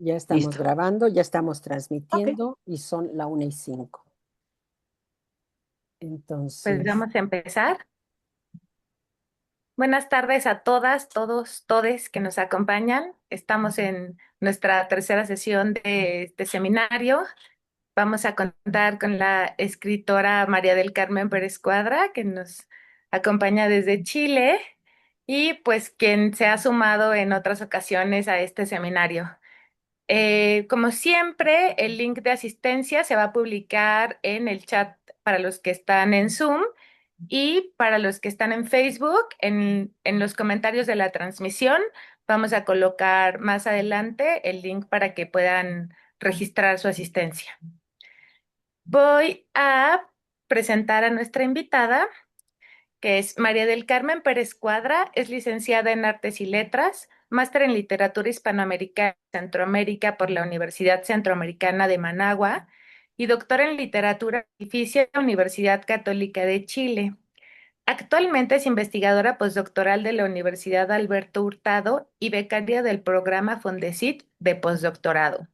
Ya estamos Listo. grabando, ya estamos Ok, transmitiendo y son la 1:05. pues Entonces, vamos a empezar. Buenas tardes a todas, todos, todes que nos acompañan. Estamos en nuestra tercera sesión de este seminario. Vamos a contar con la escritora María del Carmen Pérez Cuadra, que nos acompaña desde Chile y pues quien se ha sumado en otras ocasiones a este seminario. Como siempre, el link de asistencia se va a publicar en el chat para los que están en Zoom y para los que están en Facebook, en los comentarios de la transmisión, vamos a colocar más adelante el link para que puedan registrar su asistencia. Voy a presentar a nuestra invitada, que es María del Carmen Pérez Cuadra, es licenciada en Artes y Letras, máster en Literatura Hispanoamericana y Centroamérica por la Universidad Centroamericana de Managua y doctora en Literatura Pontificia de la Universidad Católica de Chile. Actualmente es investigadora postdoctoral de la Universidad Alberto Hurtado y becaria del programa Fondesit de postdoctorado.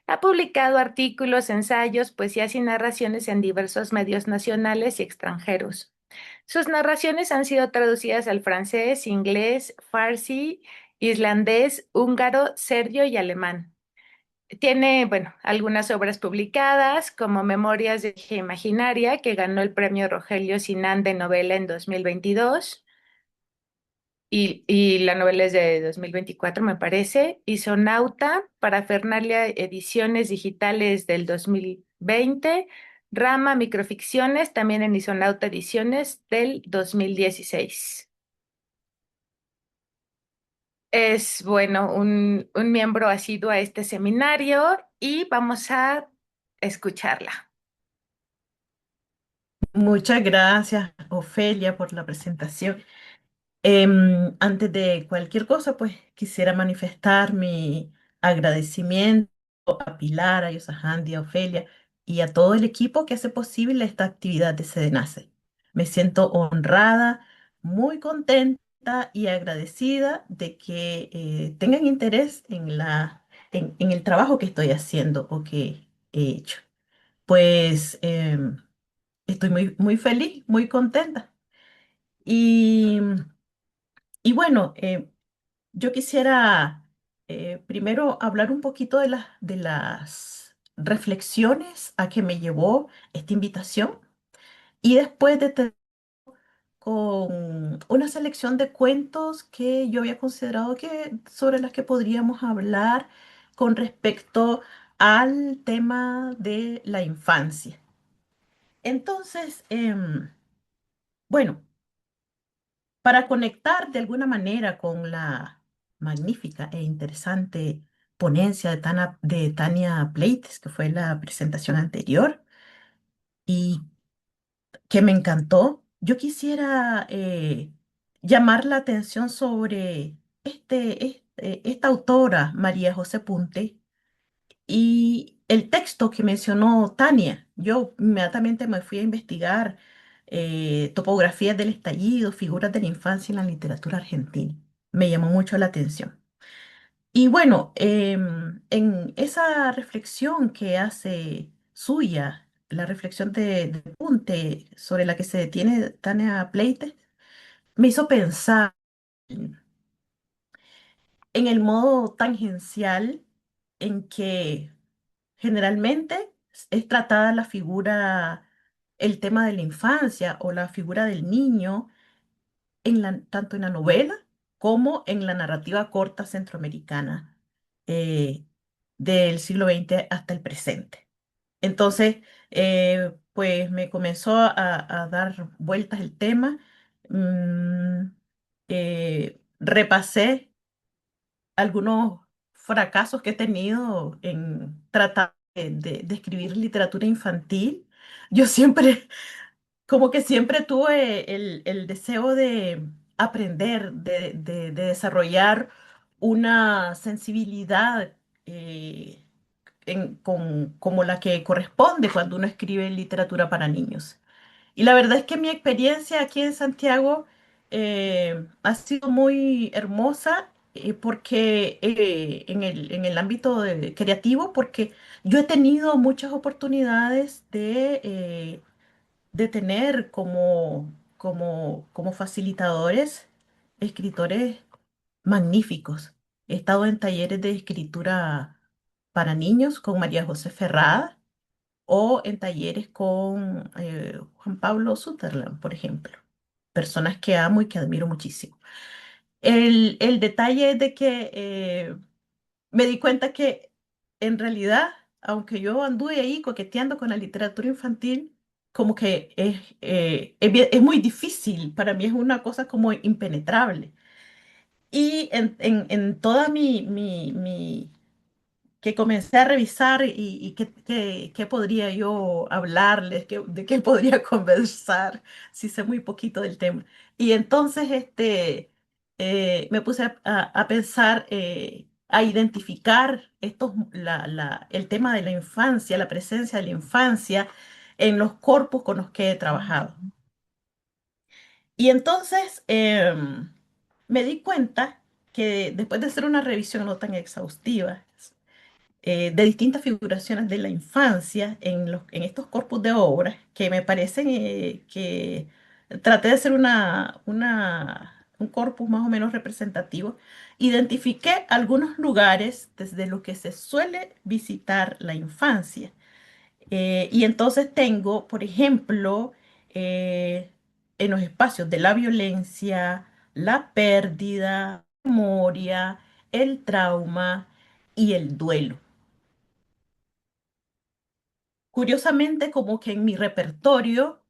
Ha publicado artículos, ensayos, poesías y narraciones en diversos medios nacionales y extranjeros. Sus narraciones han sido traducidas al francés, inglés, farsi, islandés, húngaro, serbio y alemán. Tiene, bueno, algunas obras publicadas, como Memorias de Hija Imaginaria, que ganó el premio Rogelio Sinan de novela en 2022, y la novela es de 2024, me parece, y Sonauta, Parafernalia Ediciones Digitales del 2020, Rama Microficciones, también en Isonauta Ediciones del 2016. Es, bueno, un miembro asiduo a este seminario y vamos a escucharla. Muchas gracias, Ofelia, por la presentación. Antes de cualquier cosa, pues quisiera manifestar mi agradecimiento a Pilar, a Yosahandi, a Ofelia y a todo el equipo que hace posible esta actividad de Sedenace. Me siento honrada, muy contenta y agradecida de que tengan interés en en el trabajo que estoy haciendo o que he hecho. Pues estoy muy feliz, muy contenta. Y, y bueno, yo quisiera primero hablar un poquito de de las reflexiones a que me llevó esta invitación y después con una selección de cuentos que yo había considerado sobre las que podríamos hablar con respecto al tema de la infancia. Entonces, bueno. Para conectar de alguna manera con la magnífica e interesante ponencia de Tania Pleites, que fue la presentación anterior y que me encantó, yo quisiera llamar la atención sobre esta autora, María José Punte, y el texto que mencionó Tania. Yo inmediatamente me fui a investigar topografías del estallido, figuras de la infancia en la literatura argentina. Me llamó mucho la atención. Y bueno, en esa reflexión que hace suya, la reflexión de Punte sobre la que se detiene Tania Pleite, me hizo pensar en el modo tangencial en que generalmente es tratada la figura, el tema de la infancia o la figura del niño, tanto en la novela como en la narrativa corta centroamericana eh, del siglo XX hasta el presente. Entonces, pues me comenzó a dar vueltas el tema. mm, Repasé algunos fracasos que he tenido en tratar de escribir literatura infantil. Yo siempre, como que siempre tuve el deseo de aprender, de desarrollar una sensibilidad como la que corresponde cuando uno escribe literatura para niños. Y la verdad es que mi experiencia aquí en Santiago ha sido muy hermosa porque en el ámbito creativo, porque yo he tenido muchas oportunidades de tener como facilitadores escritores magníficos. He estado en talleres de escritura para niños con María José Ferrada o en talleres con Juan Pablo Sutherland, por ejemplo. Personas que amo y que admiro muchísimo. El detalle es de que me di cuenta que en realidad, aunque yo anduve ahí coqueteando con la literatura infantil, como que es muy difícil, para mí es una cosa como impenetrable. Y en toda que comencé a revisar y qué podría yo hablarles, de qué podría conversar, si sé muy poquito del tema. Y entonces me puse a pensar, a identificar el tema de la infancia, la presencia de la infancia en los corpus con los que he trabajado. Y entonces me di cuenta que después de hacer una revisión no tan exhaustiva, de distintas figuraciones de la infancia en estos corpus de obras que me parecen que traté de hacer un corpus más o menos representativo. Identifiqué algunos lugares desde los que se suele visitar la infancia. Y entonces tengo, por ejemplo, eh, en los espacios de la violencia, la pérdida, la memoria, el trauma y el duelo. Curiosamente, como que en mi repertorio,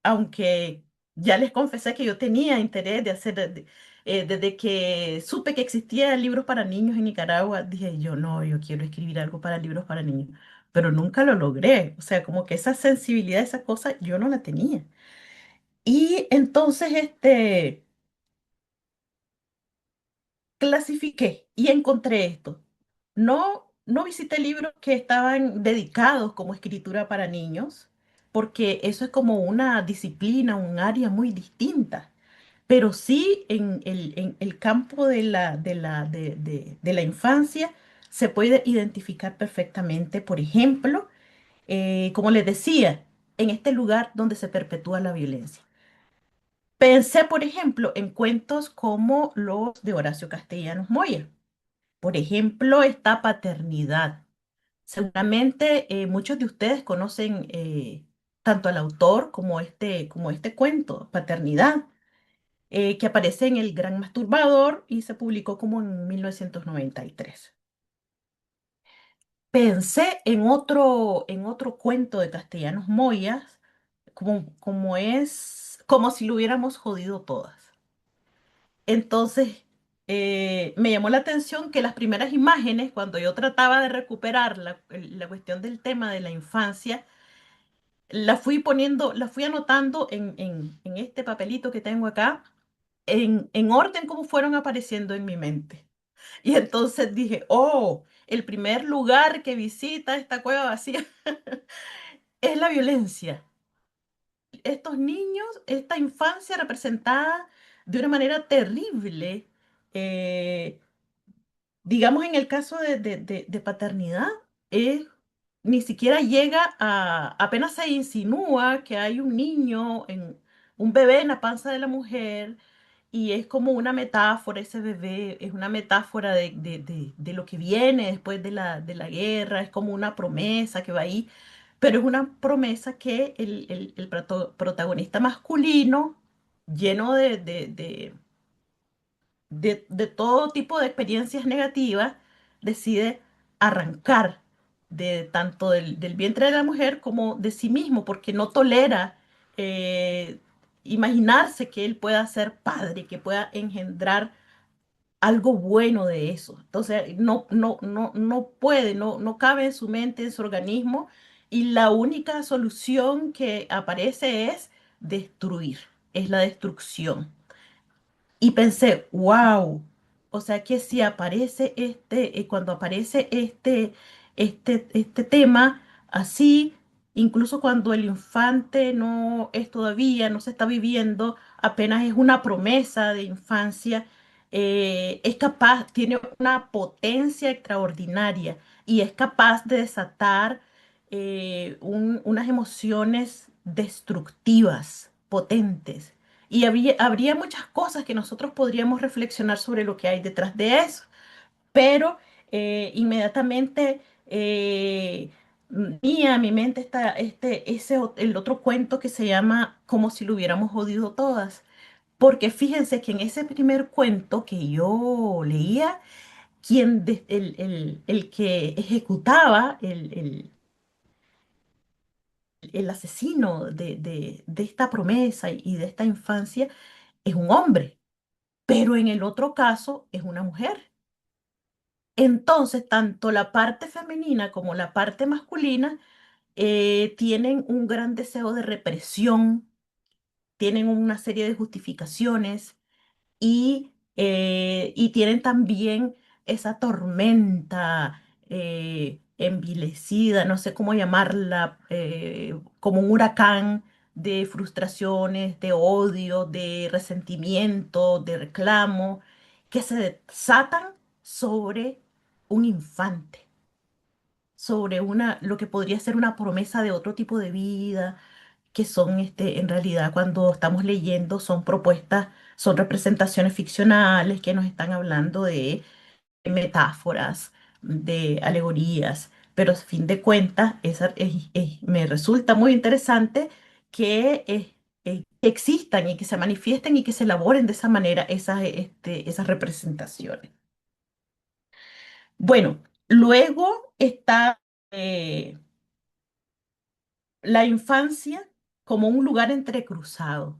aunque ya les confesé que yo tenía interés de hacer, desde que supe que existían libros para niños en Nicaragua, dije yo, no, yo quiero escribir algo para libros para niños, pero nunca lo logré. O sea, como que esa sensibilidad, esa cosa, yo no la tenía. Y entonces, clasifiqué y encontré esto. No visité libros que estaban dedicados como escritura para niños, porque eso es como una disciplina, un área muy distinta. Pero sí en el campo de la infancia se puede identificar perfectamente, por ejemplo, como les decía, en este lugar donde se perpetúa la violencia. Pensé, por ejemplo, en cuentos como los de Horacio Castellanos Moya. Por ejemplo, esta paternidad. Seguramente muchos de ustedes conocen tanto al autor como este cuento, Paternidad, que aparece en El Gran Masturbador y se publicó como en 1993. Pensé en otro cuento de Castellanos Moyas, como si lo hubiéramos jodido todas. Entonces, me llamó la atención que las primeras imágenes, cuando yo trataba de recuperar la cuestión del tema de la infancia, la fui anotando en este papelito que tengo acá, en orden como fueron apareciendo en mi mente. Y entonces dije, oh, el primer lugar que visita esta cueva vacía es la violencia. Estos niños, esta infancia representada de una manera terrible, eh, digamos en el caso de paternidad, ni siquiera llega apenas se insinúa que hay un niño, un bebé en la panza de la mujer, y es como una metáfora, ese bebé es una metáfora de lo que viene después de la guerra, es como una promesa que va ahí, pero es una promesa que el protagonista masculino, lleno de todo tipo de experiencias negativas, decide arrancar tanto del vientre de la mujer como de sí mismo, porque no tolera eh, imaginarse que él pueda ser padre, que pueda engendrar algo bueno de eso. Entonces, no puede, no cabe en su mente, en su organismo, y la única solución que aparece es destruir, es la destrucción. Y pensé, wow, o sea que si aparece cuando aparece este tema así, incluso cuando el infante no es todavía, no se está viviendo, apenas es una promesa de infancia, es capaz, tiene una potencia extraordinaria y es capaz de desatar unas emociones destructivas, potentes. Y habría muchas cosas que nosotros podríamos reflexionar sobre lo que hay detrás de eso, pero inmediatamente a mi mente está el otro cuento que se llama Como si lo hubiéramos jodido todas. Porque fíjense que en ese primer cuento que yo leía, el que ejecutaba, el asesino de esta promesa y de esta infancia, es un hombre, pero en el otro caso es una mujer. Entonces, tanto la parte femenina como la parte masculina tienen un gran deseo de represión, tienen una serie de justificaciones y tienen también esa tormenta envilecida, no sé cómo llamarla, como un huracán de frustraciones, de odio, de resentimiento, de reclamo, que se desatan sobre un infante, sobre lo que podría ser una promesa de otro tipo de vida, que son en realidad cuando estamos leyendo son propuestas, son representaciones ficcionales que nos están hablando de metáforas, de alegorías, pero a fin de cuentas me resulta muy interesante que existan y que se manifiesten y que se elaboren de esa manera esas representaciones. Bueno, luego está la infancia como un lugar entrecruzado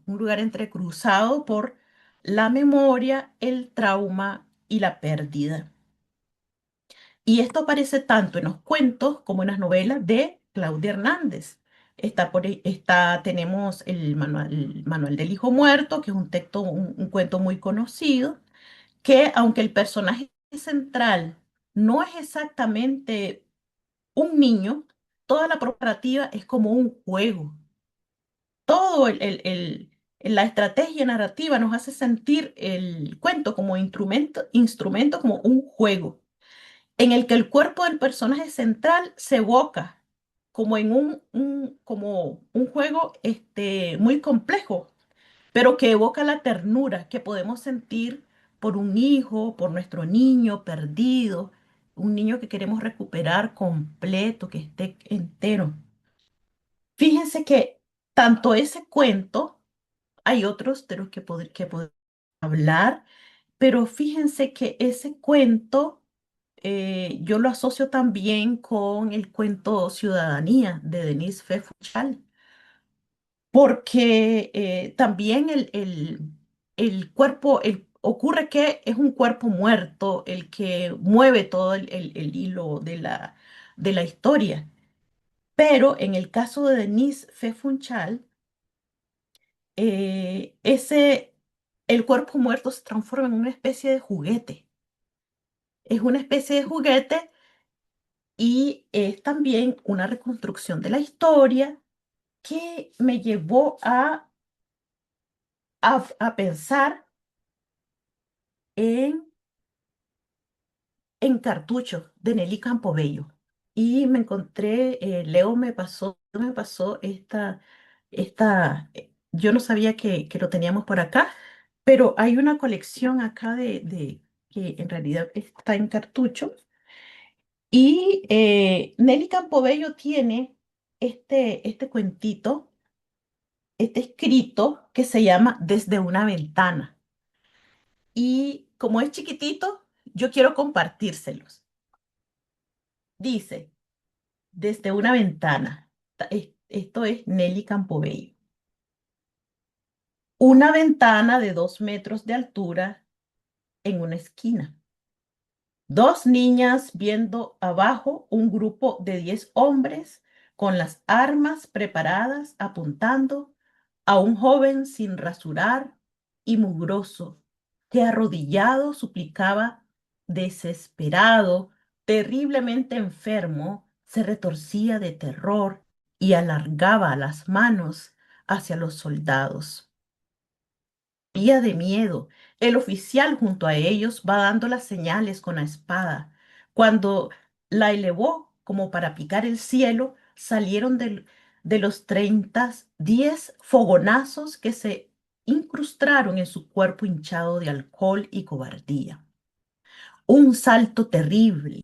por la memoria, el trauma y la pérdida. Y esto aparece tanto en los cuentos como en las novelas de Claudia Hernández. Tenemos el Manual del Hijo Muerto, que es un texto, un cuento muy conocido, que aunque el personaje central no es exactamente un niño, toda la narrativa es como un juego. Todo la estrategia narrativa nos hace sentir el cuento como instrumento como un juego, en el que el cuerpo del personaje central se evoca como en como un juego muy complejo, pero que evoca la ternura que podemos sentir por un hijo, por nuestro niño perdido, un niño que queremos recuperar completo, que esté entero. Fíjense que tanto ese cuento, hay otros de los que podemos hablar, pero fíjense que ese cuento yo lo asocio también con el cuento Ciudadanía de Denise F. Funchal, porque también el cuerpo, ocurre que es un cuerpo muerto el que mueve todo el hilo de la historia. Pero en el caso de Denise F. Funchal, eh, ese, el cuerpo muerto se transforma en una especie de juguete. Es una especie de juguete y es también una reconstrucción de la historia que me llevó a pensar en, en Cartucho de Nelly Campobello. Y me encontré, Leo me pasó yo no sabía que lo teníamos por acá, pero hay una colección acá que en realidad está en cartucho. Y Nelly Campobello tiene este cuentito, este escrito que se llama Desde una ventana. Y como es chiquitito, yo quiero compartírselos. Dice, desde una ventana. Esto es Nelly Campobello. Una ventana de 2 metros de altura en una esquina. Dos niñas viendo abajo un grupo de 10 hombres con las armas preparadas apuntando a un joven sin rasurar y mugroso que arrodillado suplicaba desesperado, terriblemente enfermo, se retorcía de terror y alargaba las manos hacia los soldados. moría de miedo. El oficial junto a ellos va dando las señales con la espada. Cuando la elevó como para picar el cielo, salieron de los 30 10 fogonazos que se incrustaron en su cuerpo hinchado de alcohol y cobardía. Un salto terrible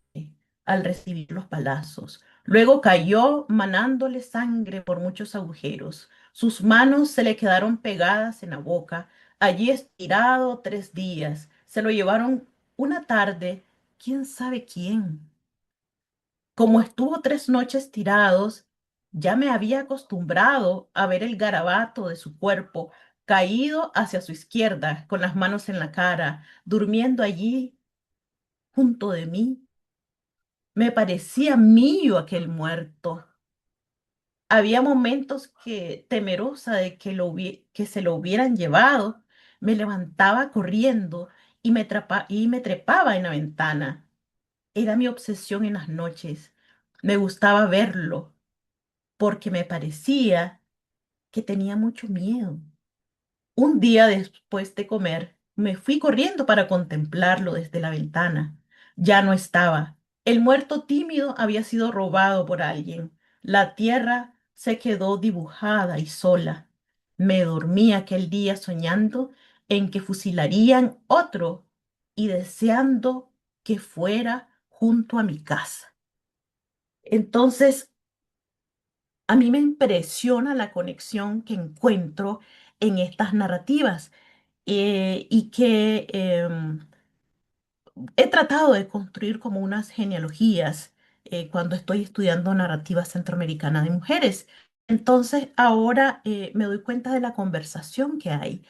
al recibir los balazos. Luego cayó manándole sangre por muchos agujeros. Sus manos se le quedaron pegadas en la boca. Allí estirado 3 días. Se lo llevaron una tarde, quién sabe quién. Como estuvo 3 noches tirados, ya me había acostumbrado a ver el garabato de su cuerpo caído hacia su izquierda, con las manos en la cara, durmiendo allí junto de mí. Me parecía mío aquel muerto. Había momentos que, temerosa de que, que se lo hubieran llevado, me levantaba corriendo y me trepaba en la ventana. Era mi obsesión en las noches. Me gustaba verlo porque me parecía que tenía mucho miedo. Un día después de comer, me fui corriendo para contemplarlo desde la ventana. Ya no estaba. El muerto tímido había sido robado por alguien. La tierra se quedó dibujada y sola. Me dormí aquel día soñando en que fusilarían otro y deseando que fuera junto a mi casa. Entonces, a mí me impresiona la conexión que encuentro en estas narrativas y que he tratado de construir como unas genealogías cuando estoy estudiando narrativa centroamericana de mujeres. Entonces, ahora me doy cuenta de la conversación que hay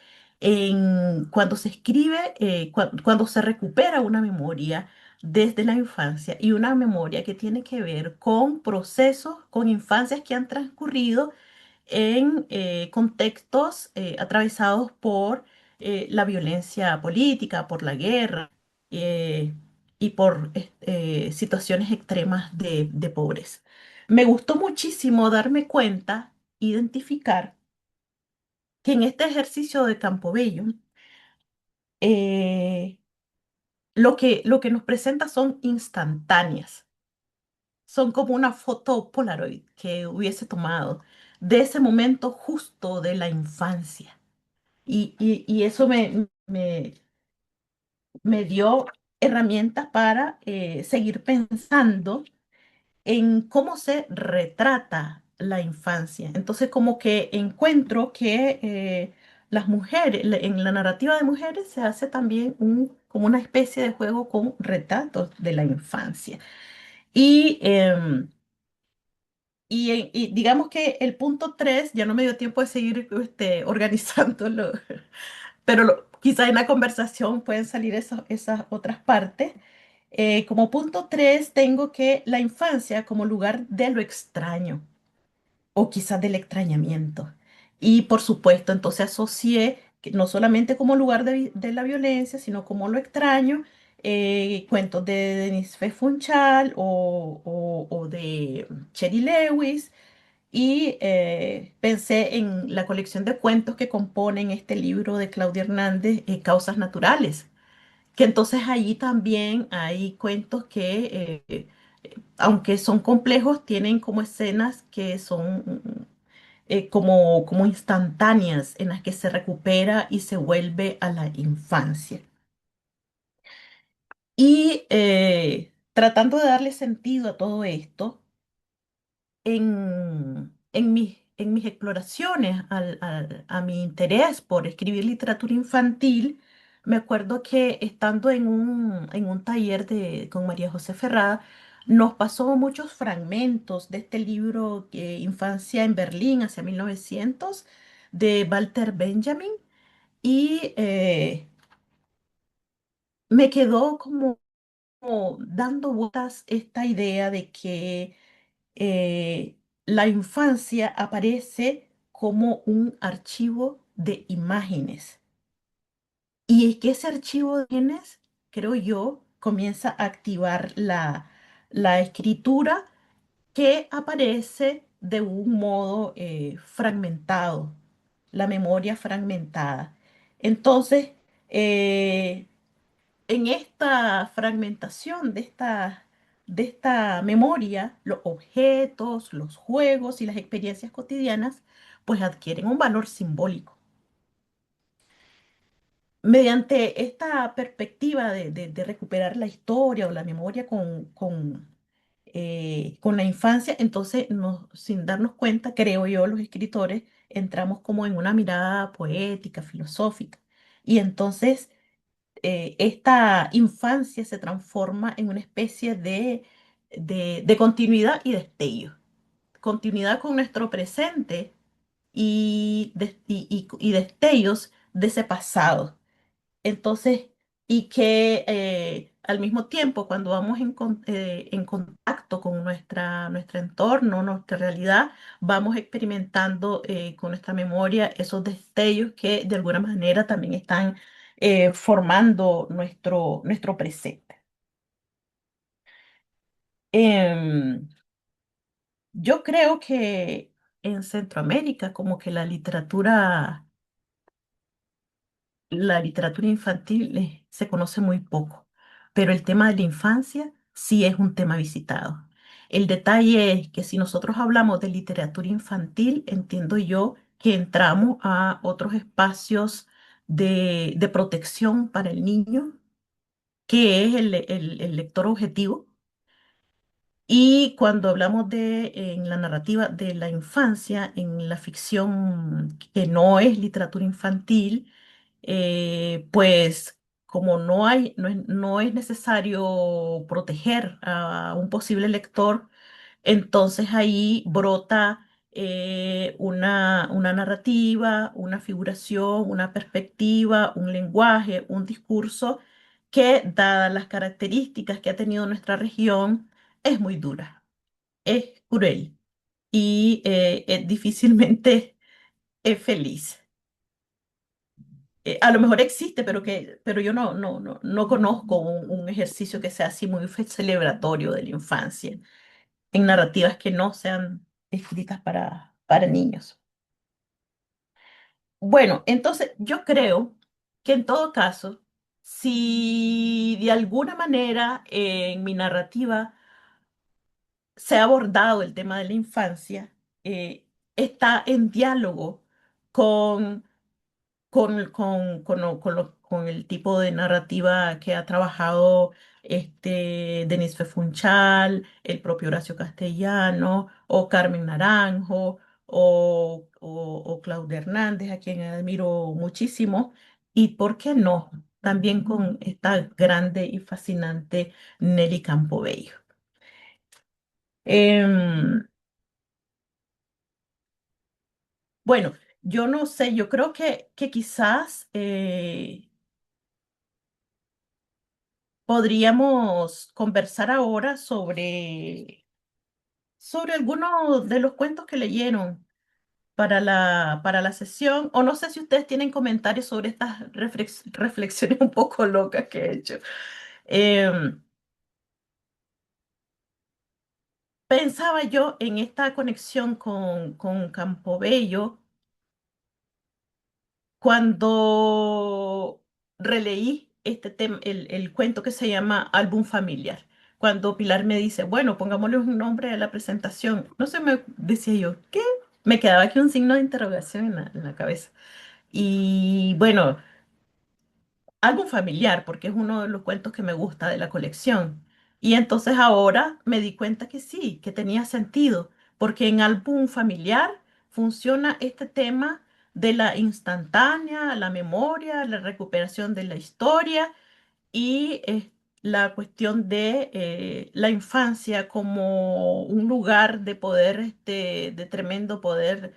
cuando se escribe, cuando se recupera una memoria desde la infancia y una memoria que tiene que ver con procesos, con infancias que han transcurrido en contextos atravesados por la violencia política, por la guerra eh, y por situaciones extremas de pobreza. Me gustó muchísimo darme cuenta, identificar que en este ejercicio de Campobello, eh, lo que nos presenta son instantáneas, son como una foto Polaroid que hubiese tomado de ese momento justo de la infancia. Y eso me dio herramientas para seguir pensando en cómo se retrata la infancia. Entonces, como que encuentro que las mujeres, en la narrativa de mujeres se hace también como una especie de juego con retratos de la infancia. Y, y digamos que el punto 3 ya no me dio tiempo de seguir organizándolo, pero quizá en la conversación pueden salir esas otras partes. Como punto 3 tengo que la infancia como lugar de lo extraño o quizás del extrañamiento. Y por supuesto, entonces asocié que no solamente como lugar de la violencia, sino como lo extraño, cuentos de Denise F. Funchal o de Cherry Lewis. Y pensé en la colección de cuentos que componen este libro de Claudia Hernández, Causas Naturales, que entonces allí también hay cuentos que, aunque son complejos, tienen como escenas que son como instantáneas en las que se recupera y se vuelve a la infancia. Y tratando de darle sentido a todo esto, en mis exploraciones, a mi interés por escribir literatura infantil, me acuerdo que estando en un taller con María José Ferrada, nos pasó muchos fragmentos de este libro, Infancia en Berlín hacia 1900, de Walter Benjamin, y me quedó como dando vueltas esta idea de que la infancia aparece como un archivo de imágenes. Y es que ese archivo de imágenes, creo yo, comienza a activar la escritura que aparece de un modo fragmentado, la memoria fragmentada. Entonces, eh, en esta fragmentación de esta memoria, los objetos, los juegos y las experiencias cotidianas, pues adquieren un valor simbólico. Mediante esta perspectiva de recuperar la historia o la memoria con la infancia, entonces sin darnos cuenta, creo yo, los escritores, entramos como en una mirada poética, filosófica. Y entonces esta infancia se transforma en una especie de continuidad y destello. Continuidad con nuestro presente y destellos de ese pasado. Entonces, y que al mismo tiempo, cuando vamos en contacto con nuestro entorno, nuestra realidad, vamos experimentando con nuestra memoria esos destellos que de alguna manera también están formando nuestro presente. Em, yo creo que en Centroamérica, como que la literatura infantil se conoce muy poco, pero el tema de la infancia sí es un tema visitado. El detalle es que si nosotros hablamos de literatura infantil, entiendo yo que entramos a otros espacios de protección para el niño, que es el lector objetivo, y cuando hablamos en la narrativa de la infancia, en la ficción que no es literatura infantil, pues como no es necesario proteger a un posible lector, entonces ahí brota una narrativa, una figuración, una perspectiva, un lenguaje, un discurso que, dadas las características que ha tenido nuestra región, es muy dura, es cruel y difícilmente es feliz. A lo mejor existe, pero yo no conozco un ejercicio que sea así muy celebratorio de la infancia en narrativas que no sean escritas para niños. Bueno, entonces yo creo que en todo caso, si de alguna manera en mi narrativa se ha abordado el tema de la infancia, está en diálogo con con el tipo de narrativa que ha trabajado Denis Fefunchal, el propio Horacio Castellano, o Carmen Naranjo, o Claudia Hernández, a quien admiro muchísimo, y por qué no, también con esta grande y fascinante Nelly Campobello. Em, bueno, yo no sé, yo creo que quizás podríamos conversar ahora sobre algunos de los cuentos que leyeron para la sesión, o no sé si ustedes tienen comentarios sobre estas reflexiones un poco locas que he hecho. Em, Pensaba yo en esta conexión con Campobello cuando releí este tema, el cuento que se llama Álbum Familiar. Cuando Pilar me dice, bueno, pongámosle un nombre a la presentación, no sé, me decía yo, ¿qué? Me quedaba aquí un signo de interrogación en la cabeza. Y bueno, álbum familiar, porque es uno de los cuentos que me gusta de la colección. Y entonces ahora me di cuenta que sí, que tenía sentido, porque en álbum familiar funciona este tema de la instantánea, la memoria, la recuperación de la historia y la cuestión de la infancia como un lugar de poder, de tremendo poder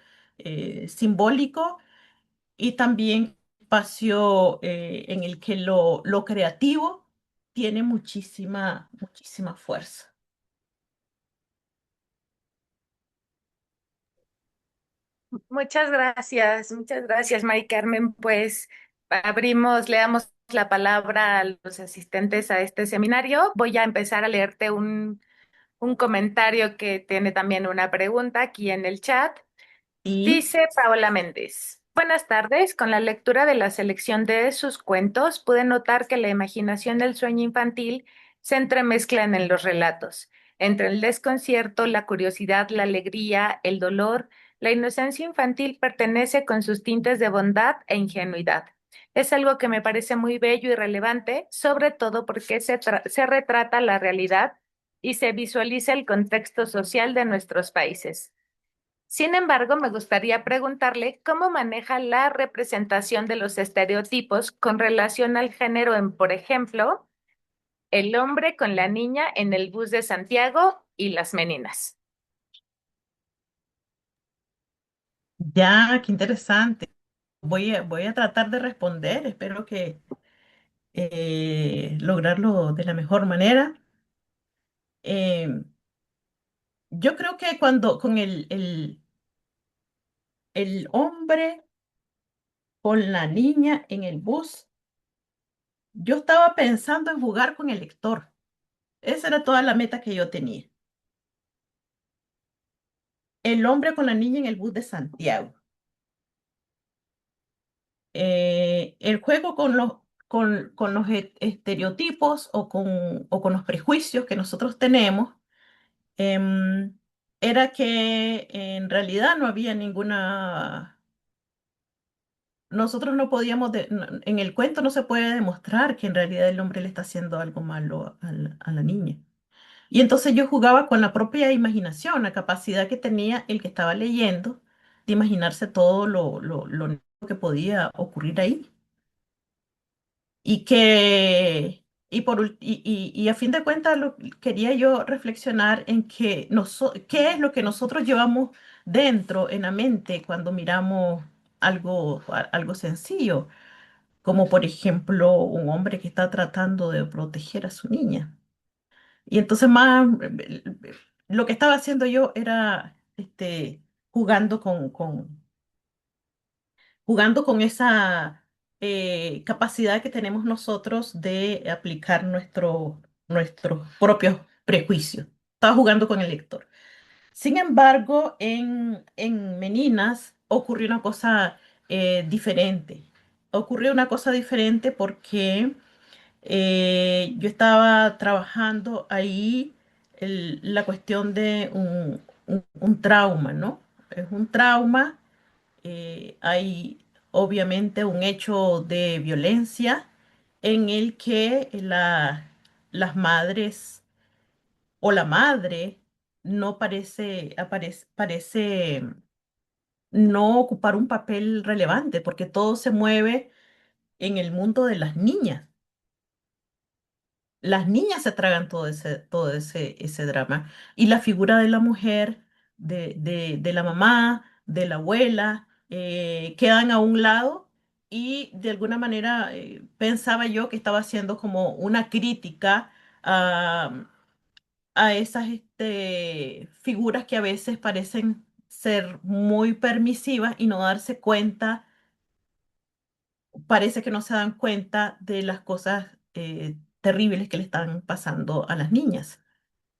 simbólico, y también espacio en el que lo creativo tiene muchísima, muchísima fuerza. Muchas gracias, Mari Carmen. Pues le damos la palabra a los asistentes a este seminario. Voy a empezar a leerte un comentario que tiene también una pregunta aquí en el chat. Y Dice Paola Méndez. Buenas tardes. Con la lectura de la selección de sus cuentos, pude notar que la imaginación del sueño infantil se entremezclan en los relatos. Entre el desconcierto, la curiosidad, la alegría, el dolor, la inocencia infantil pertenece con sus tintes de bondad e ingenuidad. Es algo que me parece muy bello y relevante, sobre todo porque se retrata la realidad y se visualiza el contexto social de nuestros países. Sin embargo, me gustaría preguntarle cómo maneja la representación de los estereotipos con relación al género en, por ejemplo, el hombre con la niña en el bus de Santiago y las meninas. Ya, qué interesante. Voy a tratar de responder, espero que lograrlo de la mejor manera. Eh, yo creo que cuando con el hombre con la niña en el bus, yo estaba pensando en jugar con el lector. Esa era toda la meta que yo tenía. El hombre con la niña en el bus de Santiago. El juego con los estereotipos o con los prejuicios que nosotros tenemos, em, era que en realidad no había ninguna. Nosotros no podíamos, en el cuento no se puede demostrar que en realidad el hombre le está haciendo algo malo a la niña. Y entonces yo jugaba con la propia imaginación, la capacidad que tenía el que estaba leyendo de imaginarse todo lo negro que podía ocurrir ahí. Y a fin de cuentas quería yo reflexionar en que qué es lo que nosotros llevamos dentro en la mente cuando miramos algo sencillo, como por ejemplo un hombre que está tratando de proteger a su niña. Y entonces lo que estaba haciendo yo era jugando jugando con esa capacidad que tenemos nosotros de aplicar nuestros propios prejuicios. Estaba jugando con el lector. Sin embargo, en Meninas ocurrió una cosa diferente. Ocurrió una cosa diferente porque yo estaba trabajando ahí la cuestión de un trauma, ¿no? Es un trauma. Hay obviamente un hecho de violencia en el que las madres o la madre no parece no ocupar un papel relevante porque todo se mueve en el mundo de las niñas. Las niñas se tragan todo ese drama. Y la figura de la mujer, de la mamá, de la abuela, quedan a un lado y de alguna manera pensaba yo que estaba haciendo como una crítica a, a esas figuras que a veces parecen ser muy permisivas y no darse cuenta, parece que no se dan cuenta de las cosas terribles que le están pasando a las niñas.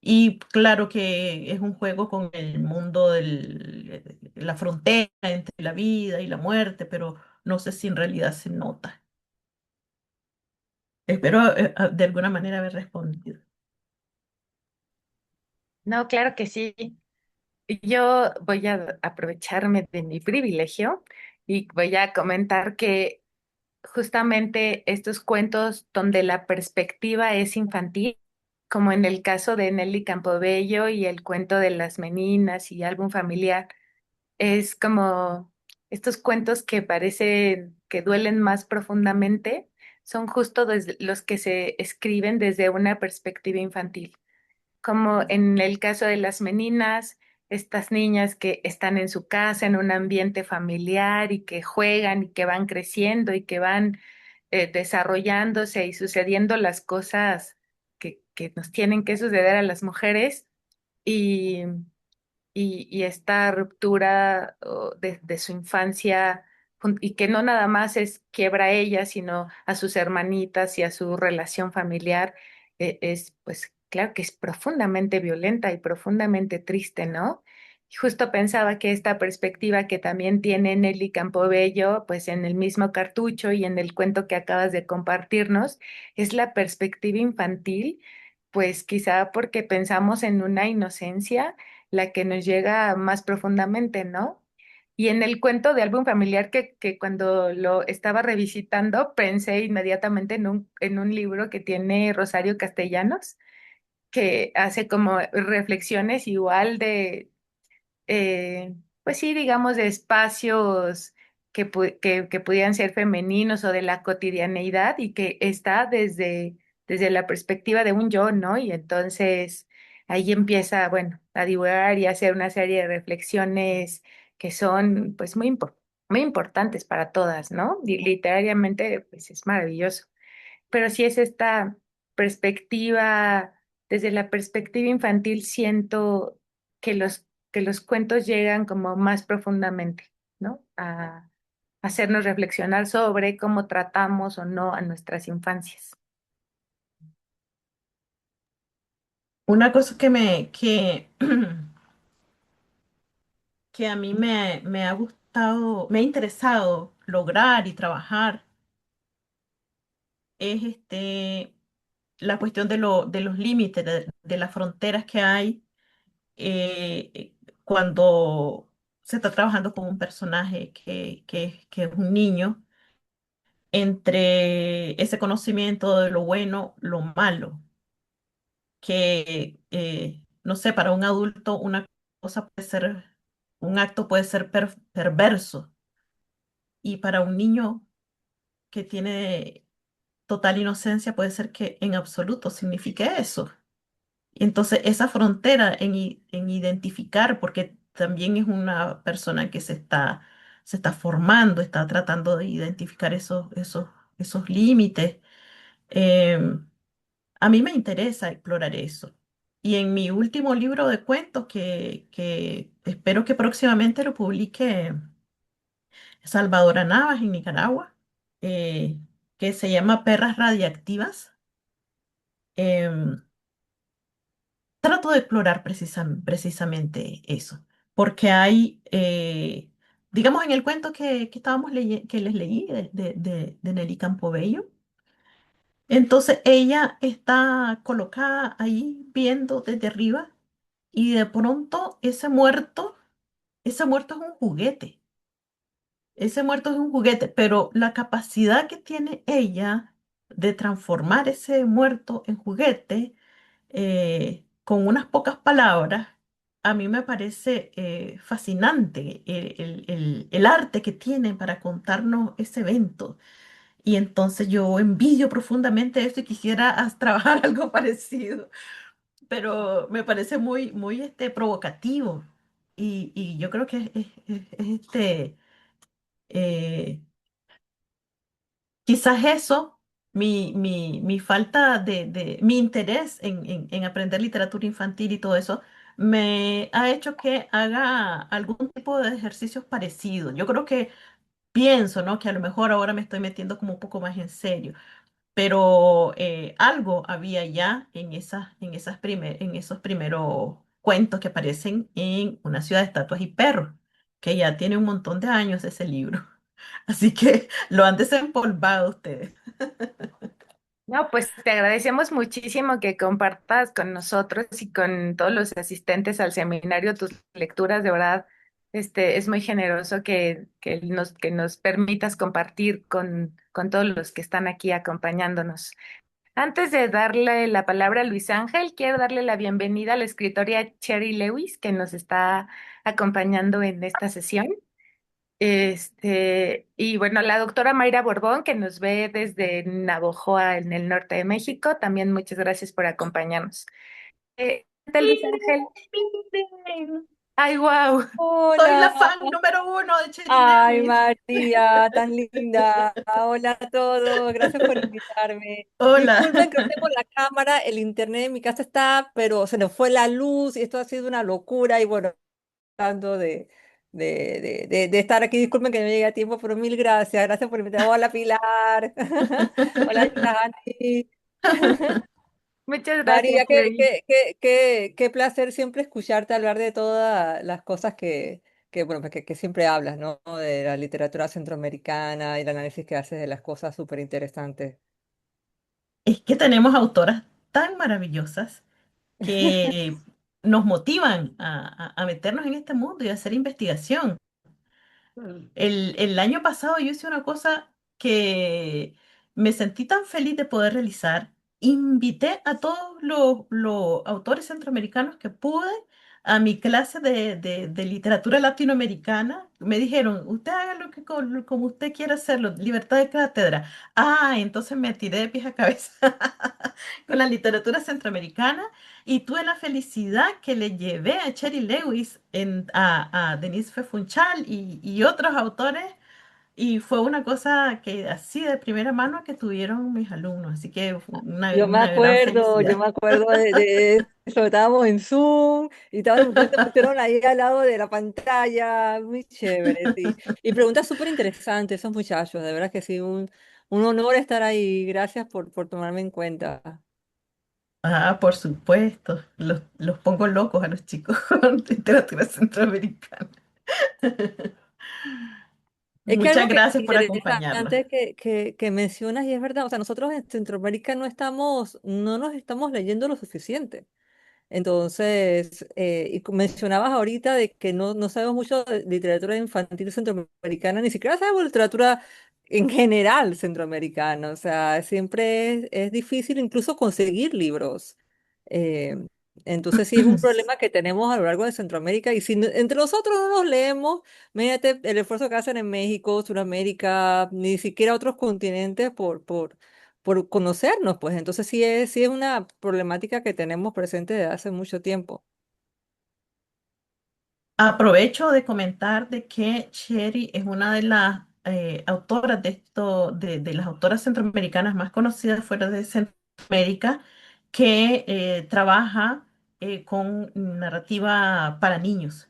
Y claro que es un juego con el mundo la frontera entre la vida y la muerte, pero no sé si en realidad se nota. Espero de alguna manera haber respondido. No, claro que sí. Yo voy a aprovecharme de mi privilegio y voy a comentar que justamente estos cuentos donde la perspectiva es infantil, como en el caso de Nelly Campobello y el cuento de las meninas y álbum familiar, es como estos cuentos que parecen que duelen más profundamente, son justo los que se escriben desde una perspectiva infantil, como en el caso de las meninas, estas niñas que están en su casa, en un ambiente familiar y que juegan y que van creciendo y que van desarrollándose y sucediendo las cosas que nos tienen que suceder a las mujeres y, y esta ruptura de su infancia y que no nada más es quiebra a ella, sino a sus hermanitas y a su relación familiar, es pues claro que es profundamente violenta y profundamente triste, ¿no? Justo pensaba que esta perspectiva que también tiene Nelly Campobello, pues en el mismo cartucho y en el cuento que acabas de compartirnos, es la perspectiva infantil, pues quizá porque pensamos en una inocencia la que nos llega más profundamente, ¿no? Y en el cuento de álbum familiar que cuando lo estaba revisitando, pensé inmediatamente en un libro que tiene Rosario Castellanos, que hace como reflexiones igual de pues sí, digamos, de espacios que pudieran ser femeninos o de la cotidianeidad y que está desde la perspectiva de un yo, ¿no? Y entonces ahí empieza, bueno, a divagar y a hacer una serie de reflexiones que son, pues, muy importantes para todas, ¿no? Y literariamente, pues, es maravilloso, pero sí es esta perspectiva, desde la perspectiva infantil siento que que los cuentos llegan como más profundamente, ¿no? A hacernos reflexionar sobre cómo tratamos o no a nuestras infancias. Una cosa que a mí me ha gustado, me ha interesado lograr y trabajar es la cuestión de los límites, de las fronteras que hay cuando se está trabajando con un personaje que es un niño, entre ese conocimiento de lo bueno, lo malo, que, no sé, para un adulto una cosa puede ser, un acto puede ser perverso, y para un niño que tiene total inocencia puede ser que en absoluto signifique eso. Y entonces esa frontera en identificar, porque también es una persona que se está formando, está tratando de identificar esos límites. em, a mí me interesa explorar eso. Y en mi último libro de cuentos, que espero que próximamente lo publique Salvadora Navas en Nicaragua, eh, que se llama Perras Radiactivas, em, trato de explorar precisamente eso, porque hay, digamos, en el cuento que que les leí de Nelly Campobello, entonces ella está colocada ahí viendo desde arriba y de pronto ese muerto es un juguete, ese muerto es un juguete, pero la capacidad que tiene ella de transformar ese muerto en juguete con unas pocas palabras, a mí me parece fascinante el arte que tiene para contarnos ese evento. Y entonces yo envidio profundamente esto y quisiera trabajar algo parecido, pero me parece muy provocativo. Y yo creo que eh, quizás eso, mi falta mi interés en aprender literatura infantil y todo eso, me ha hecho que haga algún tipo de ejercicios parecidos. Yo creo que pienso, ¿no? Que a lo mejor ahora me estoy metiendo como un poco más en serio, pero algo había ya en esos primeros cuentos que aparecen en Una ciudad de estatuas y perros, que ya tiene un montón de años ese libro. Así que lo han desempolvado ustedes. No, pues te agradecemos muchísimo que compartas con nosotros y con todos los asistentes al seminario tus lecturas, de verdad, es muy generoso que nos permitas compartir con todos los que están aquí acompañándonos. Antes de darle la palabra a Luis Ángel, quiero darle la bienvenida a la escritora Cherry Lewis, que nos está acompañando en esta sesión. Y bueno, la doctora Mayra Borbón, que nos ve desde Navojoa, en el norte de México, también muchas gracias por acompañarnos. ¿Qué tal, Luis Ángel? Miren, Ay, wow. Soy la hola, fan número uno de Cherry ay Lewis. María, tan linda. Hola a todos, gracias por invitarme. Hola. Disculpen que no tengo la cámara, el internet de mi casa está, pero se nos fue la luz y esto ha sido una locura y bueno, tratando de estar aquí. Disculpen que no llegue a tiempo, pero mil gracias, gracias por invitarme. Hola Pilar, hola Johanny. Muchas gracias, María, Rey. qué placer siempre escucharte hablar de todas las cosas bueno, pues que siempre hablas, ¿no? De la literatura centroamericana y el análisis que haces de las cosas súper interesantes. Es que tenemos autoras tan maravillosas que nos motivan a meternos en este mundo y a hacer investigación. El año pasado yo hice una cosa que me sentí tan feliz de poder realizar. Invité a todos los autores centroamericanos que pude a mi clase de literatura latinoamericana. Me dijeron, usted haga lo que como usted quiera hacerlo, libertad de cátedra. Ah, entonces me tiré de pies a cabeza con la literatura centroamericana y tuve la felicidad que le llevé a Cherry Lewis, a Denise Fefunchal y otros autores, y fue una cosa que así de primera mano que tuvieron mis alumnos, así que fue una gran Yo felicidad. me acuerdo de eso, estábamos en Zoom y ustedes te pusieron ahí al lado de la pantalla, muy chévere, sí. Y preguntas súper interesantes esos muchachos, de verdad que sí, un honor estar ahí, gracias por tomarme en cuenta. Ah, por supuesto, los pongo locos a los chicos con literatura centroamericana. Es que Muchas algo que gracias por acompañarnos. interesante que mencionas y es verdad, o sea, nosotros en Centroamérica no nos estamos leyendo lo suficiente. Entonces, mencionabas ahorita de que no sabemos mucho de literatura infantil centroamericana, ni siquiera sabemos literatura en general centroamericana. O sea, siempre es difícil incluso conseguir libros. Eh, entonces, sí es un problema que tenemos a lo largo de Centroamérica. Y si entre nosotros no nos leemos, imagínate el esfuerzo que hacen en México, Sudamérica, ni siquiera otros continentes por conocernos, pues entonces sí es una problemática que tenemos presente desde hace mucho tiempo. Aprovecho de comentar de que Cherry es una de las autoras de las autoras centroamericanas más conocidas fuera de Centroamérica, que trabaja con narrativa para niños.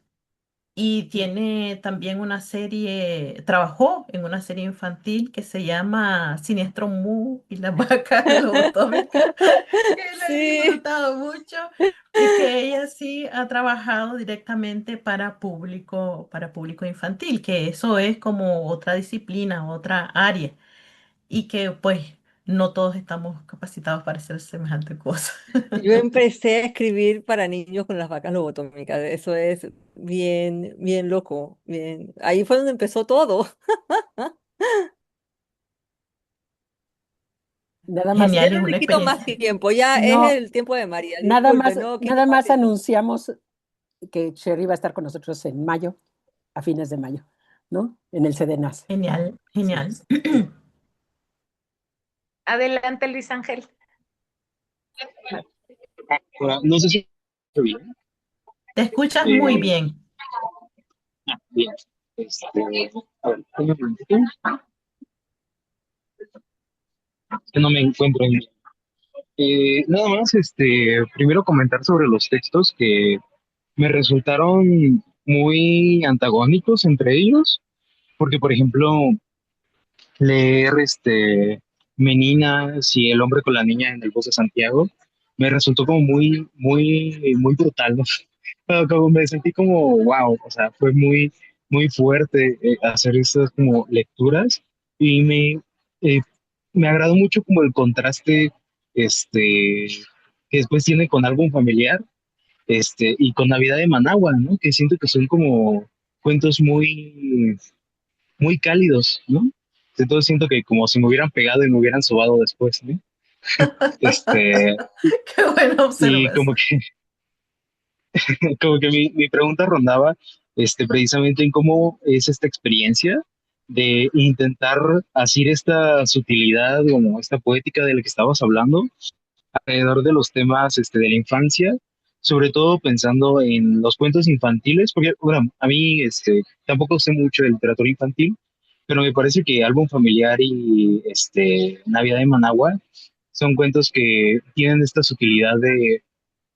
Y tiene también una serie, trabajó en una serie infantil que se llama Siniestro Mu y la vaca lobotómica, que la he Sí, disfrutado mucho y que ella sí ha trabajado directamente para público infantil, que eso es como otra disciplina, otra área, y que pues no todos estamos capacitados para hacer semejante cosa. yo empecé a escribir para niños con las vacas lobotómicas. Eso es bien loco. Bien. Ahí fue donde empezó todo. Nada más, Ya Genial, no es le una quito más experiencia. tiempo, ya es no, el tiempo de María. Disculpe, no quito nada más más tiempo. anunciamos que Sherry va a estar con nosotros en mayo, a fines de mayo, ¿no? En el CDNAS. Genial, Sí, genial. sí. Adelante, Luis Ángel. Ahora, no sé si escucho bien. Te escuchas muy Eh, bien. bien. A ver, un momentito, que no me encuentro en. Nada más, primero comentar sobre los textos que me resultaron muy antagónicos entre ellos, porque, por ejemplo, leer Meninas y El hombre con la niña en el bosque de Santiago me resultó como muy brutal, ¿no? Como me sentí como, wow, o sea, fue muy fuerte hacer estas como lecturas y eh, me agradó mucho como el contraste que después tiene con álbum familiar y con Navidad de Managua, ¿no? Que siento que son como cuentos muy cálidos, ¿no? Entonces siento que como si me hubieran pegado y me hubieran sobado después, ¿no? Este, Qué buena y observación. como que mi pregunta rondaba precisamente en cómo es esta experiencia de intentar hacer esta sutilidad, como esta poética de la que estabas hablando, alrededor de los temas de la infancia, sobre todo pensando en los cuentos infantiles, porque, bueno, a mí tampoco sé mucho de literatura infantil, pero me parece que Álbum Familiar y Navidad de Managua son cuentos que tienen esta sutilidad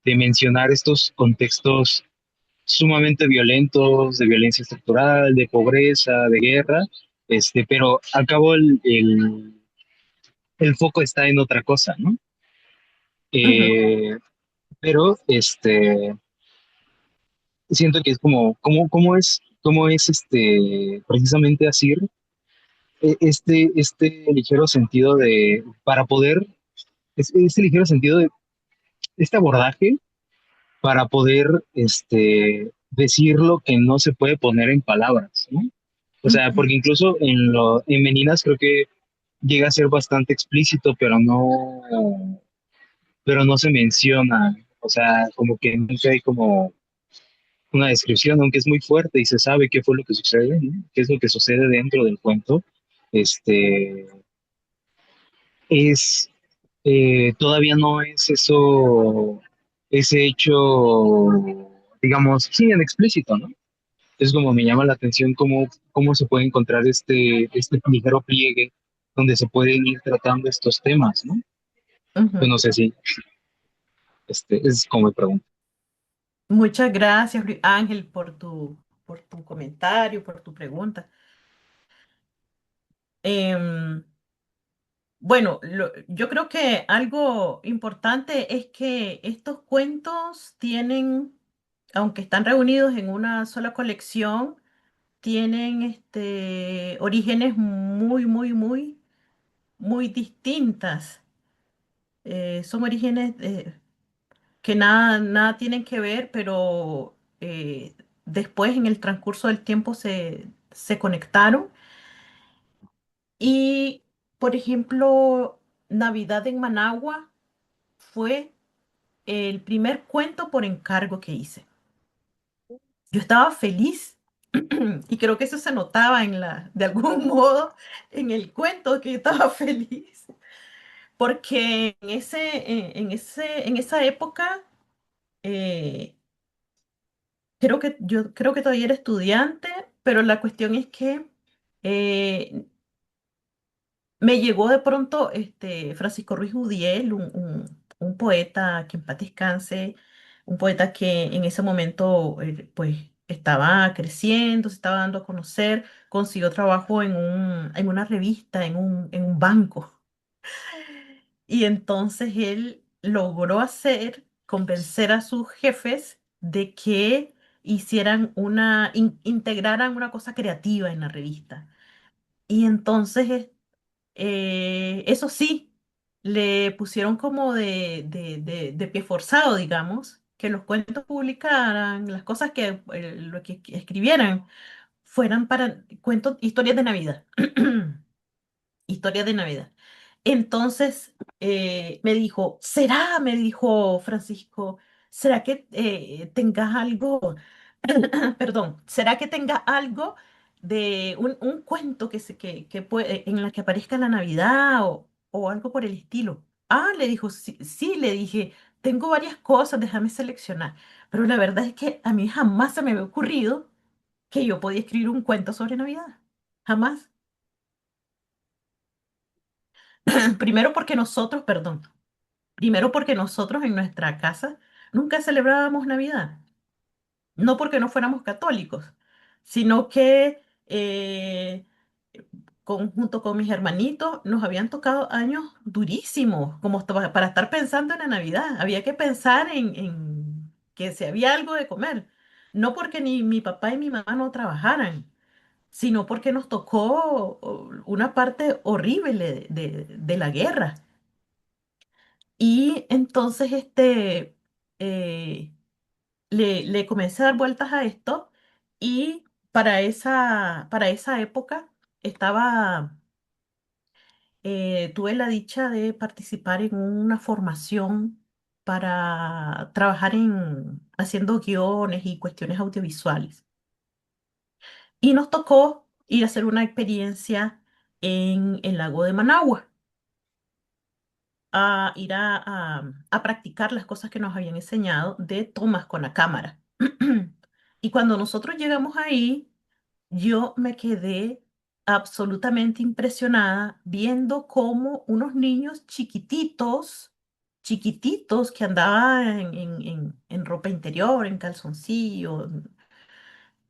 de mencionar estos contextos sumamente violentos, de violencia estructural, de pobreza, de guerra, pero al cabo el foco está en otra cosa, ¿no? Ujú, Eh, pero siento que es cómo es precisamente así, este ligero sentido para poder, este ligero sentido de este abordaje para poder decir lo que no se puede poner en palabras, ¿no? O sea, ujú, porque incluso en Meninas creo que llega a ser bastante explícito, pero no se menciona. O sea, como que nunca hay como una descripción, aunque es muy fuerte y se sabe qué fue lo que sucede, ¿no? Qué es lo que sucede dentro del cuento. Este, es, todavía no es eso, ese hecho, digamos, sí, en explícito, ¿no? Es como me llama la atención cómo se puede encontrar este ligero pliegue donde se pueden ir tratando estos temas, ¿no? Pues ujú. no sé si, es como me pregunto. Muchas gracias, Luis Ángel, por tu comentario, por tu pregunta. Em, bueno, yo creo que algo importante es que estos cuentos tienen, aunque están reunidos en una sola colección, tienen orígenes muy distintas. Son orígenes que nada tienen que ver, pero después en el transcurso del tiempo se conectaron. Y, por ejemplo, Navidad en Managua fue el primer cuento por encargo que hice. Yo estaba feliz y creo que eso se notaba de algún modo en el cuento que yo estaba feliz, porque en esa época, eh, yo creo que todavía era estudiante, pero la cuestión es que eh, me llegó de pronto Francisco Ruiz Udiel, un poeta que en paz descanse, un poeta que en ese momento pues estaba creciendo, se estaba dando a conocer, consiguió trabajo en una revista, en un banco. Y entonces él logró convencer a sus jefes de que integraran una cosa creativa en la revista. Y entonces eso sí, le pusieron como de pie forzado, digamos, que los cuentos publicaran, las cosas lo que escribieran, fueran para cuentos, historias de Navidad. Historias de Navidad. Entonces me dijo Francisco, ¿será que tengas algo? Perdón, ¿será que tenga algo de un cuento en la que aparezca la Navidad o algo por el estilo? Ah, le dijo, sí, sí, le dije, tengo varias cosas, déjame seleccionar. Pero la verdad es que a mí jamás se me había ocurrido que yo podía escribir un cuento sobre Navidad. Jamás. Perdón, primero porque nosotros en nuestra casa nunca celebrábamos Navidad. No porque no fuéramos católicos, sino que junto con mis hermanitos nos habían tocado años durísimos, como para estar pensando en la Navidad. Había que pensar en que si había algo de comer. No porque ni mi papá y mi mamá no trabajaran, sino porque nos tocó una parte horrible de la guerra. Y entonces eh, le comencé a dar vueltas a esto y para esa época estaba, tuve la dicha de participar en una formación para trabajar haciendo guiones y cuestiones audiovisuales. Y nos tocó ir a hacer una experiencia en el lago de Managua, a ir a practicar las cosas que nos habían enseñado de tomas con la cámara. Y cuando nosotros llegamos ahí, yo me quedé absolutamente impresionada viendo cómo unos niños chiquititos que andaban en ropa interior, en calzoncillo,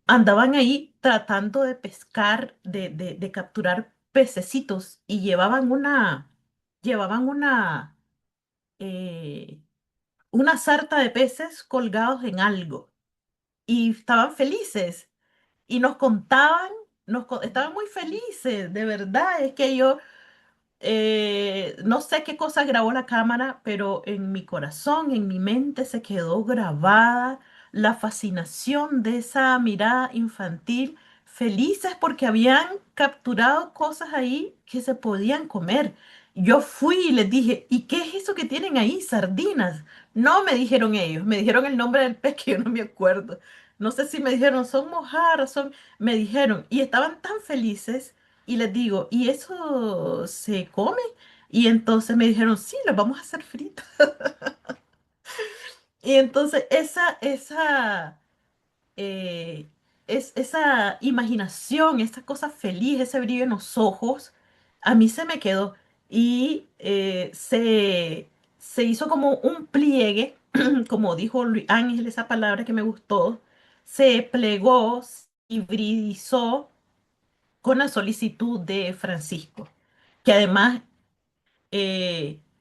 andaban ahí tratando de pescar, de capturar pececitos y llevaban una eh, una sarta de peces colgados en algo y estaban felices y nos contaban, estaban muy felices, de verdad, es que yo no sé qué cosa grabó la cámara, pero en mi corazón, en mi mente se quedó grabada la fascinación de esa mirada infantil, felices porque habían capturado cosas ahí que se podían comer. Yo fui y les dije, ¿y qué es eso que tienen ahí? Sardinas. No me dijeron ellos, me dijeron el nombre del pez que yo no me acuerdo. No sé si me dijeron, son mojarras, son... Me dijeron, y estaban tan felices. Y les digo, ¿y eso se come? Y entonces me dijeron, sí, lo vamos a hacer frito. Y entonces eh, esa imaginación, esa cosa feliz, ese brillo en los ojos, a mí se me quedó. Y se hizo como un pliegue, como dijo Luis Ángel, esa palabra que me gustó, se plegó, se hibridizó con la solicitud de Francisco, que además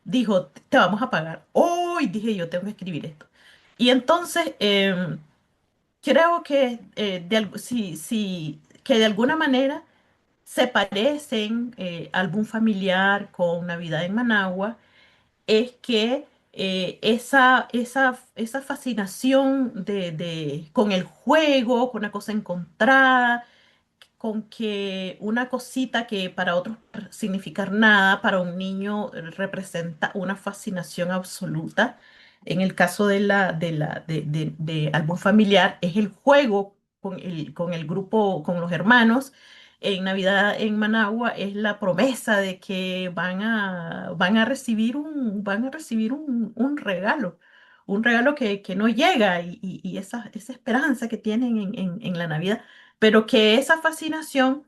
dijo, te vamos a pagar. Hoy dije yo, tengo que escribir esto. Y entonces creo que, que de alguna manera se parecen algún familiar con Navidad en Managua, es que esa fascinación con el juego, con una cosa encontrada, con que una cosita que para otros significar nada, para un niño representa una fascinación absoluta. En el caso de algún familiar, es el juego con el grupo, con los hermanos. En Navidad en Managua es la promesa de que van a recibir un regalo que no llega y esa esperanza que tienen en la Navidad, pero que esa fascinación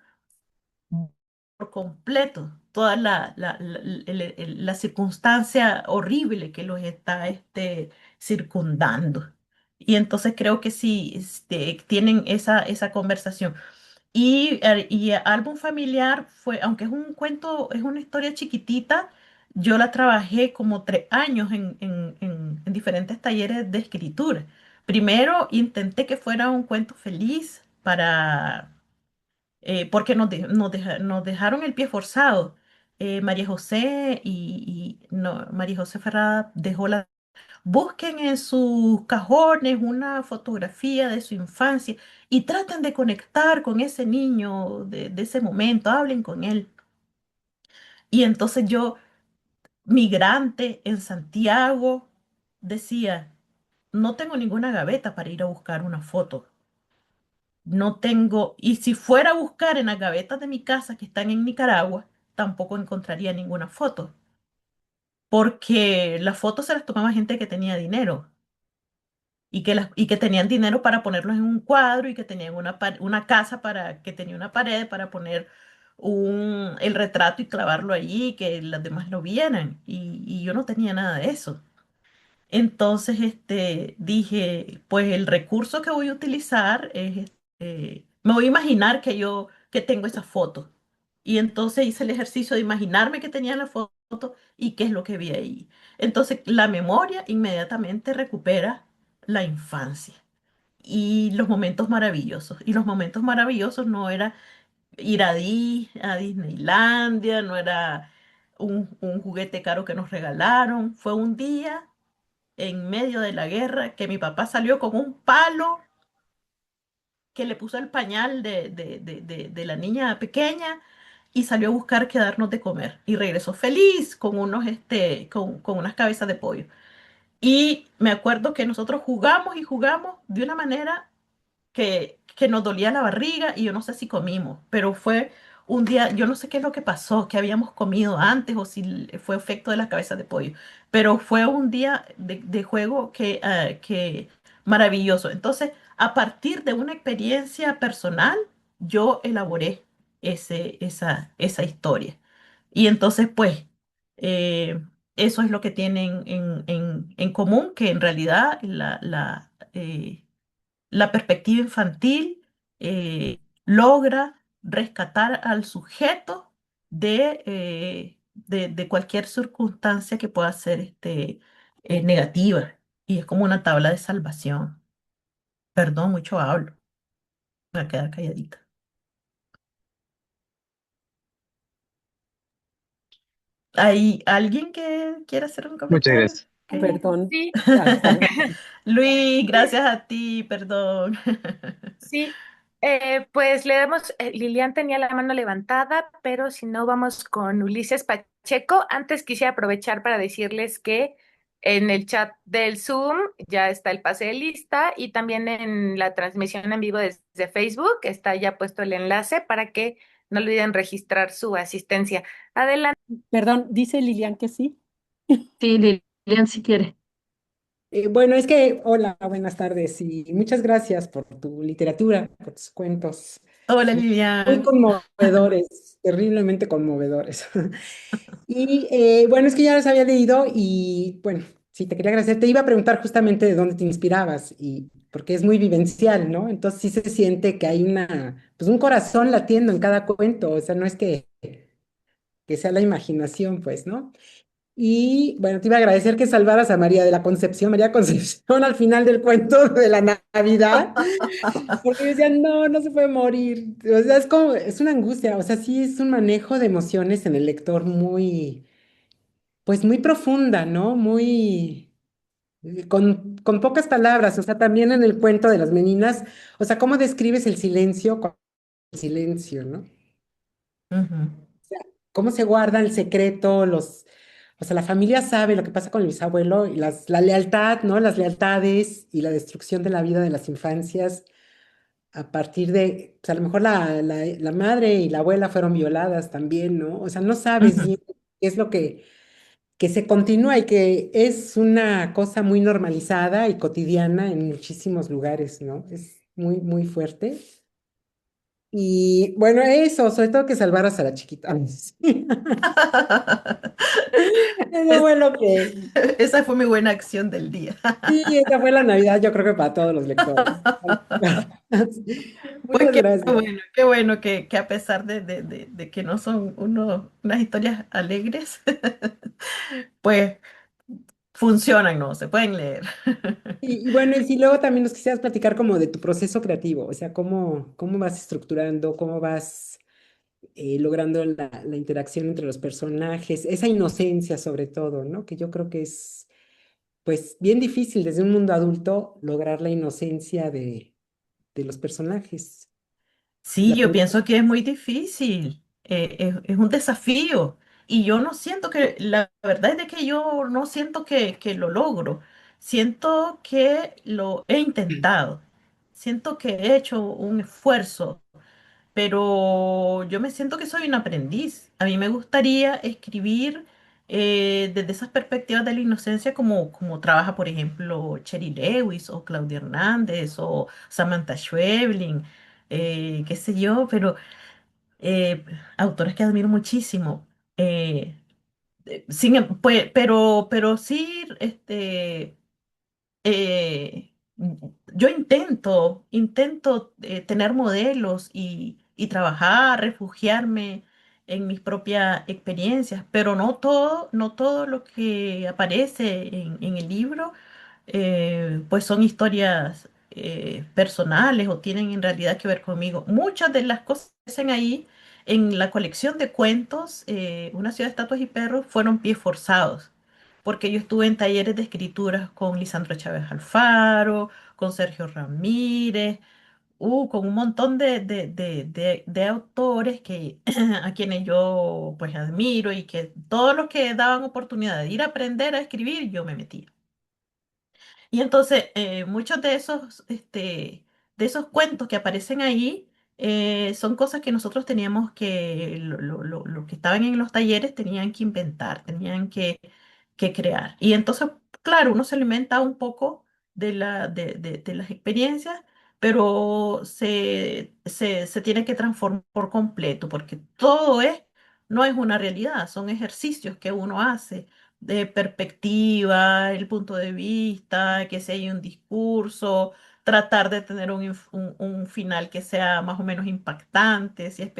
por completo, toda la circunstancia horrible que los está circundando. Y entonces creo que sí, tienen esa conversación. Y álbum familiar fue, aunque es un cuento, es una historia chiquitita, yo la trabajé como 3 años en diferentes talleres de escritura. Primero intenté que fuera un cuento feliz porque nos dejaron el pie forzado. María José no, María José Ferrada dejó busquen en sus cajones una fotografía de su infancia y traten de conectar con ese niño de ese momento, hablen con él. Y entonces yo, migrante en Santiago, decía, no tengo ninguna gaveta para ir a buscar una foto. No tengo, y si fuera a buscar en las gavetas de mi casa que están en Nicaragua, tampoco encontraría ninguna foto, porque las fotos se las tomaba gente que tenía dinero y que tenían dinero para ponerlos en un cuadro y que tenían una casa que tenía una pared para poner el retrato y clavarlo allí y que los demás lo vieran. Y yo no tenía nada de eso. Entonces, dije, pues el recurso que voy a utilizar es, me voy a imaginar que tengo esa foto. Y entonces hice el ejercicio de imaginarme que tenía la foto y qué es lo que vi ahí. Entonces, la memoria inmediatamente recupera la infancia y los momentos maravillosos. Y los momentos maravillosos no era ir a Disneylandia, no era un juguete caro que nos regalaron, fue un día en medio de la guerra que mi papá salió con un palo que le puso el pañal de la niña pequeña y salió a buscar qué darnos de comer y regresó feliz con con unas cabezas de pollo. Y me acuerdo que nosotros jugamos y jugamos de una manera que nos dolía la barriga y yo no sé si comimos, pero fue un día, yo no sé qué es lo que pasó, que habíamos comido antes o si fue efecto de las cabezas de pollo, pero fue un día de juego que maravilloso. Entonces, a partir de una experiencia personal, yo elaboré esa historia. Y entonces, pues, eso es lo que tienen en común, que en realidad la perspectiva infantil logra rescatar al sujeto de cualquier circunstancia que pueda ser negativa. Y es como una tabla de salvación. Perdón, mucho hablo. Voy a quedar calladita. ¿Hay alguien que quiera hacer un Muchas comentario? gracias. Ok. Perdón, Sí, hasta luego. Luis, gracias a ti, perdón. sí. Pues le damos, Lilian tenía la mano levantada, pero si no, vamos con Ulises Pacheco. Antes quisiera aprovechar para decirles que en el chat del Zoom ya está el pase de lista y también en la transmisión en vivo desde Facebook está ya puesto el enlace para que no olviden registrar su asistencia. Adelante. Perdón, dice Lilian que sí. Sí, Lilian, si quiere. Bueno, es que, hola, buenas tardes y muchas gracias por tu literatura, por tus cuentos, Hola, muy, muy Lilian. conmovedores, terriblemente conmovedores. Y bueno, es que ya los había leído y bueno, sí, te quería agradecer. Te iba a preguntar justamente de dónde te inspirabas y porque es muy vivencial, ¿no? Entonces sí se siente que hay pues un corazón latiendo en cada cuento, o sea, no es que sea la imaginación, pues, ¿no? Y bueno, te iba a agradecer que salvaras a María de la Concepción, María Concepción al final del cuento de la Navidad, porque yo decía, no, no se puede morir. O sea, es como, es una angustia, o sea, sí es un manejo de emociones en el lector muy, pues muy profunda, ¿no? Muy, con pocas palabras, o sea, también en el cuento de las meninas, o sea, ¿cómo describes el silencio con el silencio, ¿no? Ujú, Cómo se guarda el secreto, o sea, la familia sabe lo que pasa con el bisabuelo y la lealtad, ¿no? Las lealtades y la destrucción de la vida de las infancias a partir de, o sea, a lo mejor la madre y la abuela fueron violadas también, ¿no? O sea, no sabes ujú. bien qué es lo que se continúa y que es una cosa muy normalizada y cotidiana en muchísimos lugares, ¿no? Es muy, muy fuerte. Y bueno, eso, sobre todo que salvaras a la chiquita. Sí. Eso Es- fue lo que, Esa fue mi buena acción del día. sí, esa fue la Navidad, yo creo que para todos los lectores. Pues Muchas gracias. qué bueno que a pesar de que no son unas historias alegres, pues funcionan, ¿no? Se pueden leer. Y bueno, y si luego también nos quisieras platicar como de tu proceso creativo, o sea, cómo vas estructurando, cómo vas logrando la interacción entre los personajes, esa inocencia sobre todo, ¿no? Que yo creo que es, pues, bien difícil desde un mundo adulto lograr la inocencia de los personajes. Sí, La yo prueba- pienso que es muy difícil, es un desafío y yo no siento la verdad es de que yo no siento que lo logro, siento que lo he intentado, siento que he hecho un esfuerzo, pero yo me siento que soy un aprendiz. A mí me gustaría escribir desde esas perspectivas de la inocencia como trabaja, por ejemplo, Cherry Lewis o Claudia Hernández o Samantha Schweblin, qué sé yo, pero autores que admiro muchísimo. Eh, pero sí, eh, yo intento tener modelos y trabajar, refugiarme en mis propias experiencias, pero no todo lo que aparece en el libro, pues son historias personales o tienen en realidad que ver conmigo. Muchas de las cosas que hacen ahí en la colección de cuentos, Una ciudad de estatuas y perros, fueron pies forzados porque yo estuve en talleres de escrituras con Lisandro Chávez Alfaro, con Sergio Ramírez, con un montón de autores a quienes yo pues admiro y que todos los que daban oportunidad de ir a aprender a escribir, yo me metía. Y entonces, muchos de esos cuentos que aparecen ahí son cosas que nosotros teníamos lo que estaban en los talleres tenían que inventar, tenían que crear. Y entonces, claro, uno se alimenta un poco de las experiencias, pero se tiene que transformar por completo, porque no es una realidad, son ejercicios que uno hace de perspectiva, el punto de vista, que si hay un discurso, tratar de tener un final que sea más o menos impactante, si es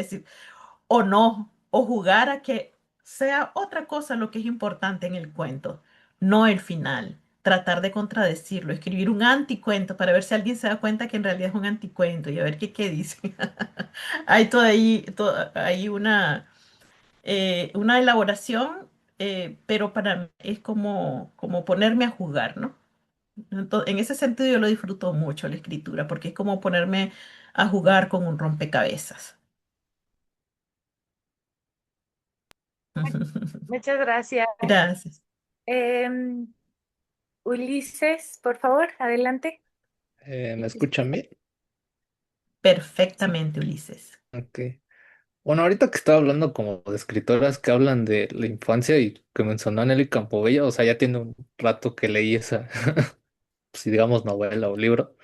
o no, o jugar a que sea otra cosa lo que es importante en el cuento, no el final. Tratar de contradecirlo, escribir un anticuento para ver si alguien se da cuenta que en realidad es un anticuento y a ver qué dice. Hay hay una elaboración, pero para mí es como ponerme a jugar, ¿no? En ese sentido yo lo disfruto mucho la escritura, porque es como ponerme a jugar con un rompecabezas. Muchas gracias. Gracias. Em, Ulises, por favor, adelante. ¿Me escuchan bien? Sí. Perfectamente, Ulises. Ok. Bueno, ahorita que estaba hablando como de escritoras que hablan de la infancia y que mencionó a Nelly Campobello, o sea, ya tiene un rato que leí esa, si digamos, novela o libro,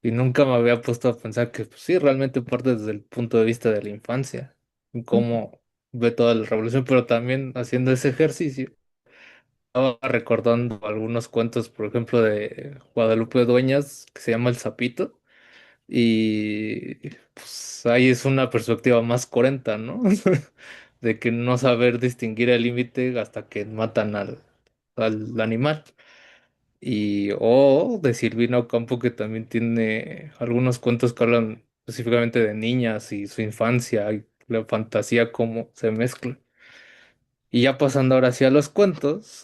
y nunca me había puesto a pensar que pues, sí, realmente parte desde el punto de vista de la infancia, y cómo ve toda la revolución, pero también haciendo ese ejercicio, estaba recordando algunos cuentos, por ejemplo, de Guadalupe Dueñas, que se llama El Sapito. Y pues ahí es una perspectiva más coherente, ¿no? De que no saber distinguir el límite hasta que matan al animal. Y o de Silvino Campo, que también tiene algunos cuentos que hablan específicamente de niñas y su infancia y la fantasía, cómo se mezcla. Y ya pasando ahora hacia los cuentos,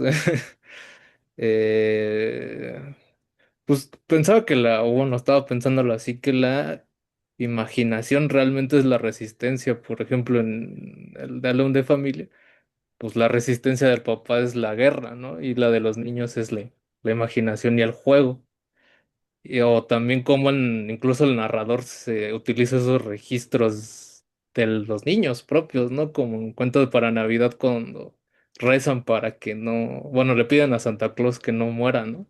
eh, pues pensaba que o bueno, estaba pensándolo así, que la imaginación realmente es la resistencia. Por ejemplo, en el de Alone de Familia, pues la resistencia del papá es la guerra, ¿no? Y la de los niños es la imaginación y el juego. O también como incluso el narrador se utiliza esos registros de los niños propios, ¿no? Como un cuento de para Navidad cuando rezan para que no, bueno, le piden a Santa Claus que no muera, ¿no?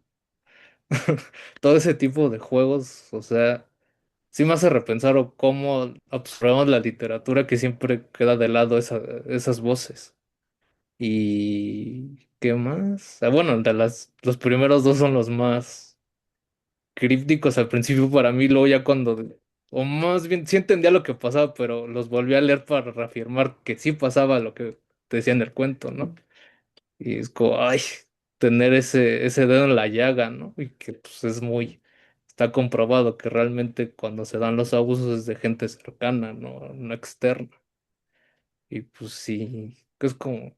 Todo ese tipo de juegos, o sea, sí me hace repensar o cómo absorbemos la literatura que siempre queda de lado esas voces. ¿Y qué más? Bueno, los primeros dos son los más crípticos al principio para mí, luego ya o más bien sí entendía lo que pasaba, pero los volví a leer para reafirmar que sí pasaba lo que decía en el cuento, ¿no? Y es como, ay, tener ese dedo en la llaga, ¿no? Y que pues está comprobado que realmente cuando se dan los abusos es de gente cercana, no externa. Y pues sí, que es como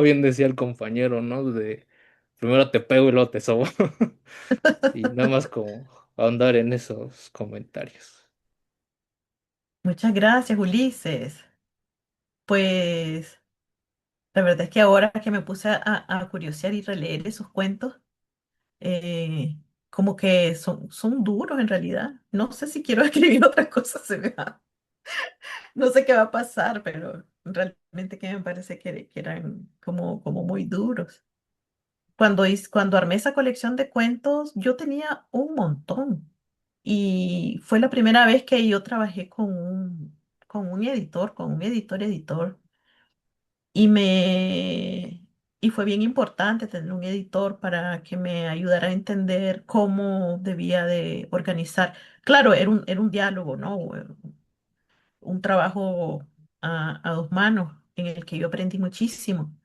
bien decía el compañero, ¿no? De primero te pego y luego te sobo. Y nada más como ahondar en esos comentarios. Muchas gracias, Ulises. Pues la verdad es que ahora que me puse a curiosear y releer esos cuentos, eh, como que son duros en realidad. No sé si quiero escribir otra cosa, no sé qué va a pasar, pero realmente que me parece que eran como muy duros. Cuando armé esa colección de cuentos, yo tenía un montón. Y fue la primera vez que yo trabajé con un editor. Y y fue bien importante tener un editor para que me ayudara a entender cómo debía de organizar. Claro, era un diálogo, ¿no? Un trabajo a dos manos en el que yo aprendí muchísimo.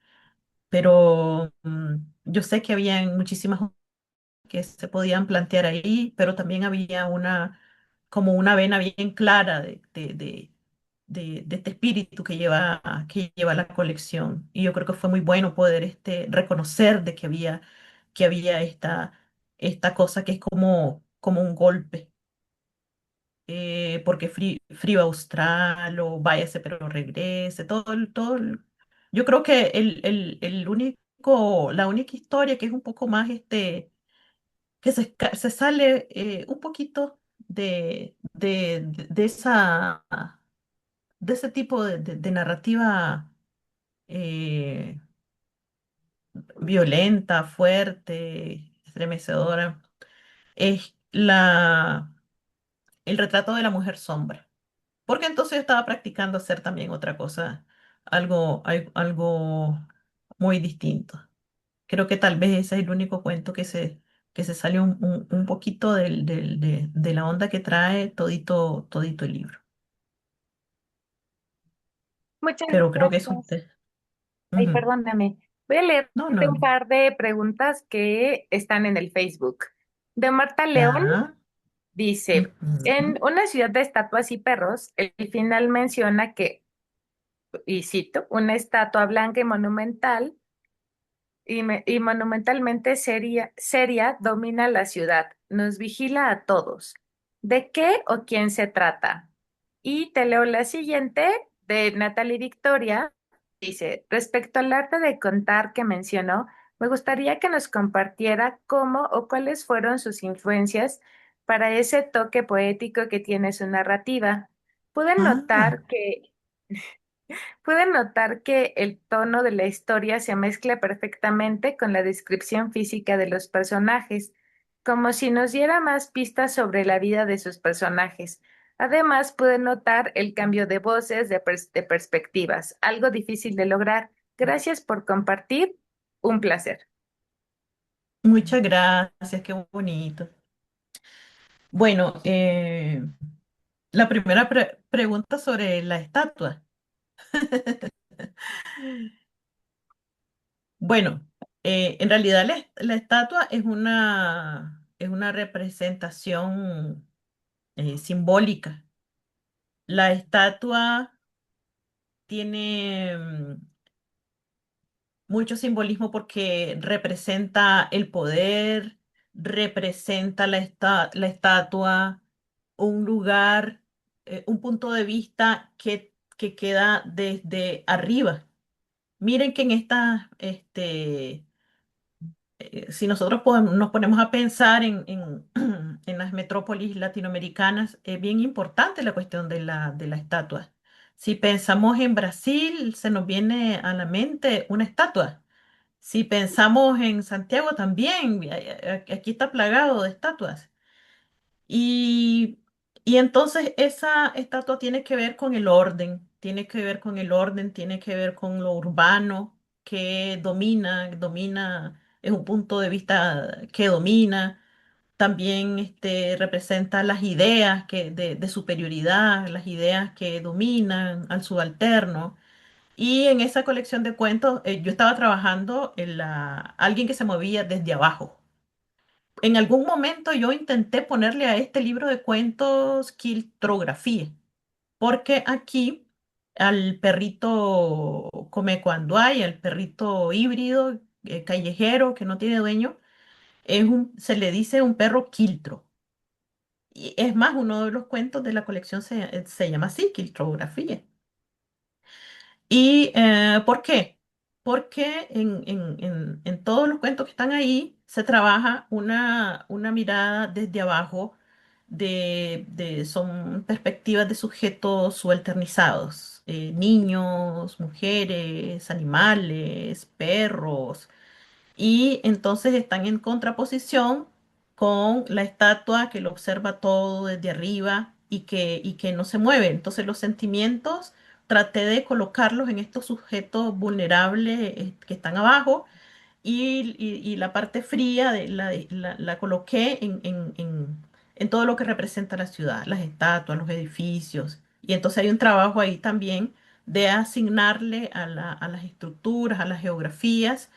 Pero yo sé que había muchísimas que se podían plantear ahí, pero también había como una vena bien clara de este espíritu que lleva la colección. Y yo creo que fue muy bueno poder reconocer de que había esta cosa que es como un golpe. Porque Frío Austral o Váyase pero regrese, yo creo que la única historia que es un poco más que se sale un poquito de ese tipo de narrativa eh, violenta, fuerte, estremecedora, es el retrato de la mujer sombra. Porque entonces yo estaba practicando hacer también otra cosa, algo muy distinto. Creo que tal vez ese es el único cuento que se sale un poquito de la onda que trae todito el libro. Muchas Pero creo que eso gracias. Ay, Ujú. perdóname. Voy a leer No, un no. par de preguntas que están en el Facebook. De Marta León Ya. dice, Ujú. en una ciudad de estatuas y perros, el final menciona que, y cito, una estatua blanca y monumental y monumentalmente seria domina la ciudad, nos vigila a todos. ¿De qué o quién se trata? Y te leo la siguiente de Natalie Victoria. Dice, respecto al arte de contar que mencionó, me gustaría que nos compartiera cómo o cuáles fueron sus influencias para ese toque poético que tiene su narrativa. Pude Ah, notar que Pueden notar que el tono de la historia se mezcla perfectamente con la descripción física de los personajes, como si nos diera más pistas sobre la vida de sus personajes. Además, pueden notar el cambio de voces, de perspectivas, algo difícil de lograr. Gracias por compartir. Un placer. muchas gracias, qué bonito. Bueno, la primera pregunta sobre la estatua. Bueno, en realidad la estatua es una representación simbólica. La estatua tiene mucho simbolismo porque representa el poder, representa la estatua, un lugar, un punto de vista que queda desde arriba. Miren que en si nosotros nos ponemos a pensar en las metrópolis latinoamericanas, es bien importante la cuestión de de la estatua. Si pensamos en Brasil, se nos viene a la mente una estatua. Si pensamos en Santiago también, aquí está plagado de estatuas. Y, y entonces esa estatua tiene que ver con el orden, tiene que ver con el orden, tiene que ver con lo urbano que domina, es un punto de vista que domina. También representa las ideas de superioridad, las ideas que dominan al subalterno. Y en esa colección de cuentos, yo estaba trabajando en alguien que se movía desde abajo. En algún momento yo intenté ponerle a este libro de cuentos quiltrografía, porque aquí al perrito come cuando hay, al perrito híbrido, callejero, que no tiene dueño, se le dice un perro quiltro. Y es más, uno de los cuentos de la colección se llama así, quiltrografía. ¿Y por qué? Porque en todos los cuentos que están ahí se trabaja una mirada desde abajo, son perspectivas de sujetos subalternizados, niños, mujeres, animales, perros, y entonces están en contraposición con la estatua que lo observa todo desde arriba y que no se mueve. Entonces los sentimientos traté de colocarlos en estos sujetos vulnerables que están abajo y la parte fría la coloqué en todo lo que representa la ciudad, las estatuas, los edificios. Y entonces hay un trabajo ahí también de asignarle a las estructuras, a las geografías,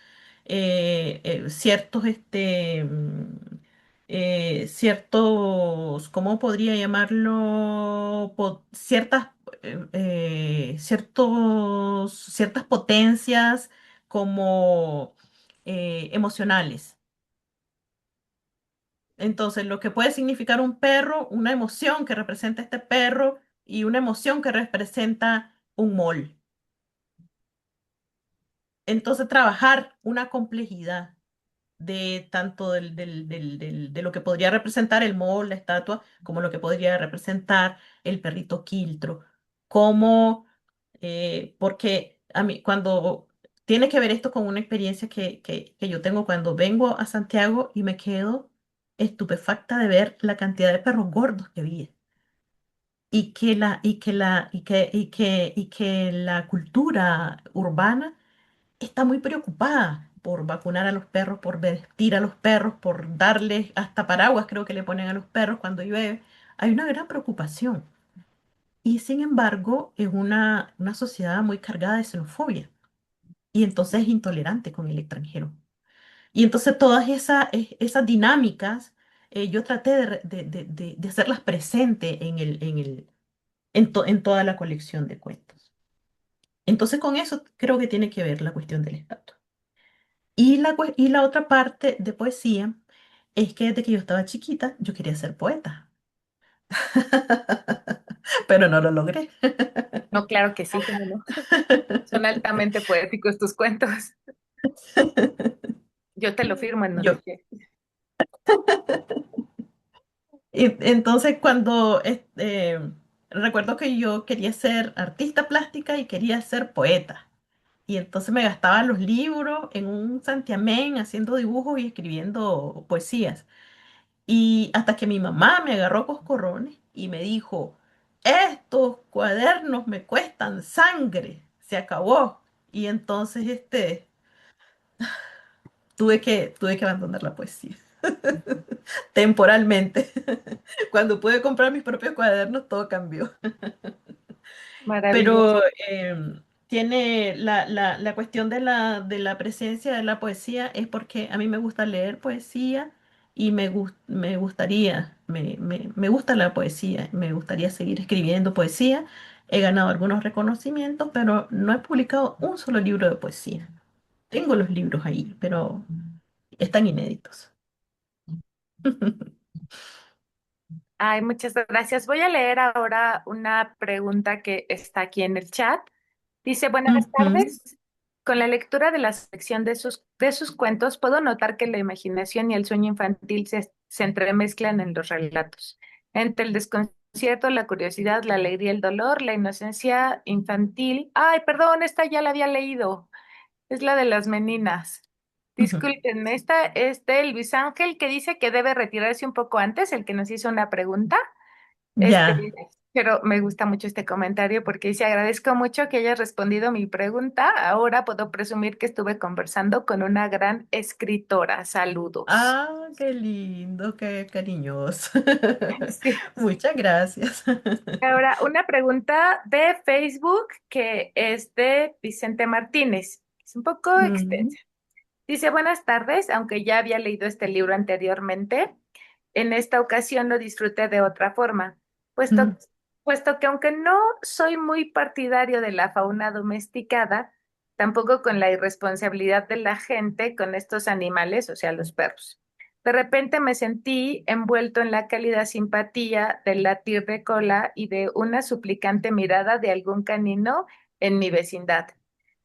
ciertos, ¿cómo podría llamarlo? Ciertas potencias como emocionales. Entonces, lo que puede significar un perro, una emoción que representa este perro y una emoción que representa un mol. Entonces, trabajar una complejidad de tanto de lo que podría representar el mol, la estatua, como lo que podría representar el perrito quiltro, como, porque a mí, cuando tiene que ver esto con una experiencia que yo tengo cuando vengo a Santiago y me quedo estupefacta de ver la cantidad de perros gordos que había. Y que la cultura urbana está muy preocupada por vacunar a los perros, por vestir a los perros, por darles hasta paraguas, creo que le ponen a los perros cuando llueve. Hay una gran preocupación. Y sin embargo, es una sociedad muy cargada de xenofobia. y entonces es intolerante con el extranjero. Y entonces todas esas dinámicas yo traté de hacerlas presentes en toda la colección de cuentos. Entonces con eso creo que tiene que ver la cuestión del estatus. Y la otra parte de poesía es que desde que yo estaba chiquita yo quería ser poeta, pero no lo logré. No, claro que sí, cómo no. Son altamente poéticos tus cuentos. Yo te lo firmo en Yo, donde quieras. y entonces cuando recuerdo que yo quería ser artista plástica y quería ser poeta. Y entonces me gastaba los libros en un santiamén haciendo dibujos y escribiendo poesías. Y hasta que mi mamá me agarró coscorrones y me dijo, estos cuadernos me cuestan sangre, se acabó. Y entonces tuve que abandonar la poesía temporalmente. Cuando pude comprar mis propios cuadernos, todo cambió. Maravilloso. Pero tiene la cuestión de la presencia de la poesía es porque a mí me gusta leer poesía y me gustaría, me gusta la poesía, me gustaría seguir escribiendo poesía. He ganado algunos reconocimientos, pero no he publicado un solo libro de poesía. Tengo los libros ahí, pero están inéditos. Ay, muchas gracias. Voy a leer ahora una pregunta que está aquí en el chat. Dice, buenas Ujú. tardes. Con la lectura de la sección de sus cuentos, puedo notar que la imaginación y el sueño infantil se entremezclan en los relatos. Entre el desconcierto, la curiosidad, la alegría, el dolor, la inocencia infantil. Ay, perdón, esta ya la había leído. Es la de las meninas. Ujú. Disculpen, esta es de Luis Ángel que dice que debe retirarse un poco antes, el que nos hizo una pregunta. Este, Ya. pero me gusta mucho este comentario porque dice, agradezco mucho que hayas respondido mi pregunta. Ahora puedo presumir que estuve conversando con una gran escritora. Saludos. Ah, qué lindo, qué cariñoso. Sí. Muchas gracias. Ahora, una pregunta de Facebook que es de Vicente Martínez. Es un poco Mm, extensa. Dice, buenas tardes, aunque ya había leído este libro anteriormente, en esta ocasión lo disfruté de otra forma, puesto, mm, puesto que aunque no soy muy partidario de la fauna domesticada, tampoco con la irresponsabilidad de la gente con estos animales, o sea, los perros. De repente me sentí envuelto en la cálida simpatía del latir de cola y de una suplicante mirada de algún canino en mi vecindad.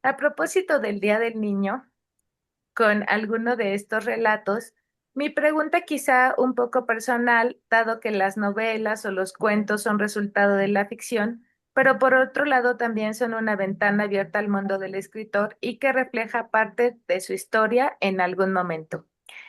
A propósito del Día del Niño, con alguno de estos relatos, mi pregunta quizá un poco personal, dado que las novelas o los cuentos son resultado de la ficción, pero por otro lado también son una ventana abierta al mundo del escritor y que refleja parte de su historia en algún momento.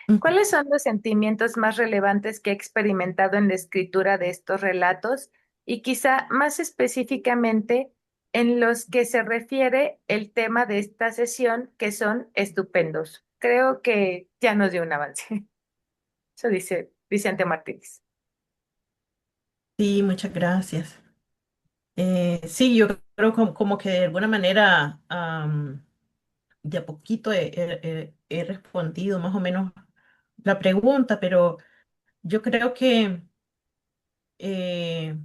mm. ¿Cuáles son los sentimientos más relevantes que he experimentado en la escritura de estos relatos y quizá más específicamente en los que se refiere el tema de esta sesión, que son estupendos? Creo que ya nos dio un avance. Eso dice Vicente Martínez. Sí, muchas gracias. Sí, yo creo como que de alguna manera de a poquito he respondido más o menos la pregunta, pero yo creo que eh,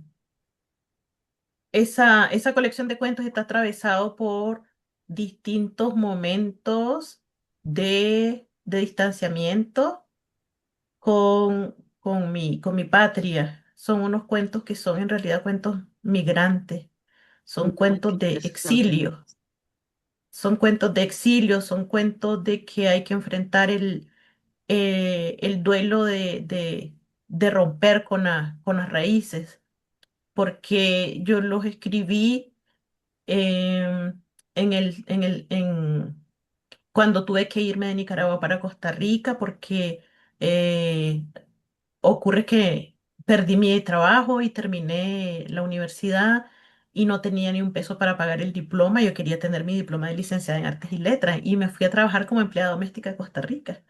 esa colección de cuentos está atravesado por distintos momentos de distanciamiento con mi patria. Son unos cuentos que son en realidad cuentos migrantes, son cuentos de exilio, son cuentos de exilio, son cuentos de que hay que enfrentar el duelo de romper con las raíces, porque yo los escribí cuando tuve que irme de Nicaragua para Costa Rica, porque eh, ocurre que perdí mi trabajo y terminé la universidad y no tenía ni un peso para pagar el diploma. Yo quería tener mi diploma de licenciada en Artes y Letras y me fui a trabajar como empleada doméstica de Costa Rica.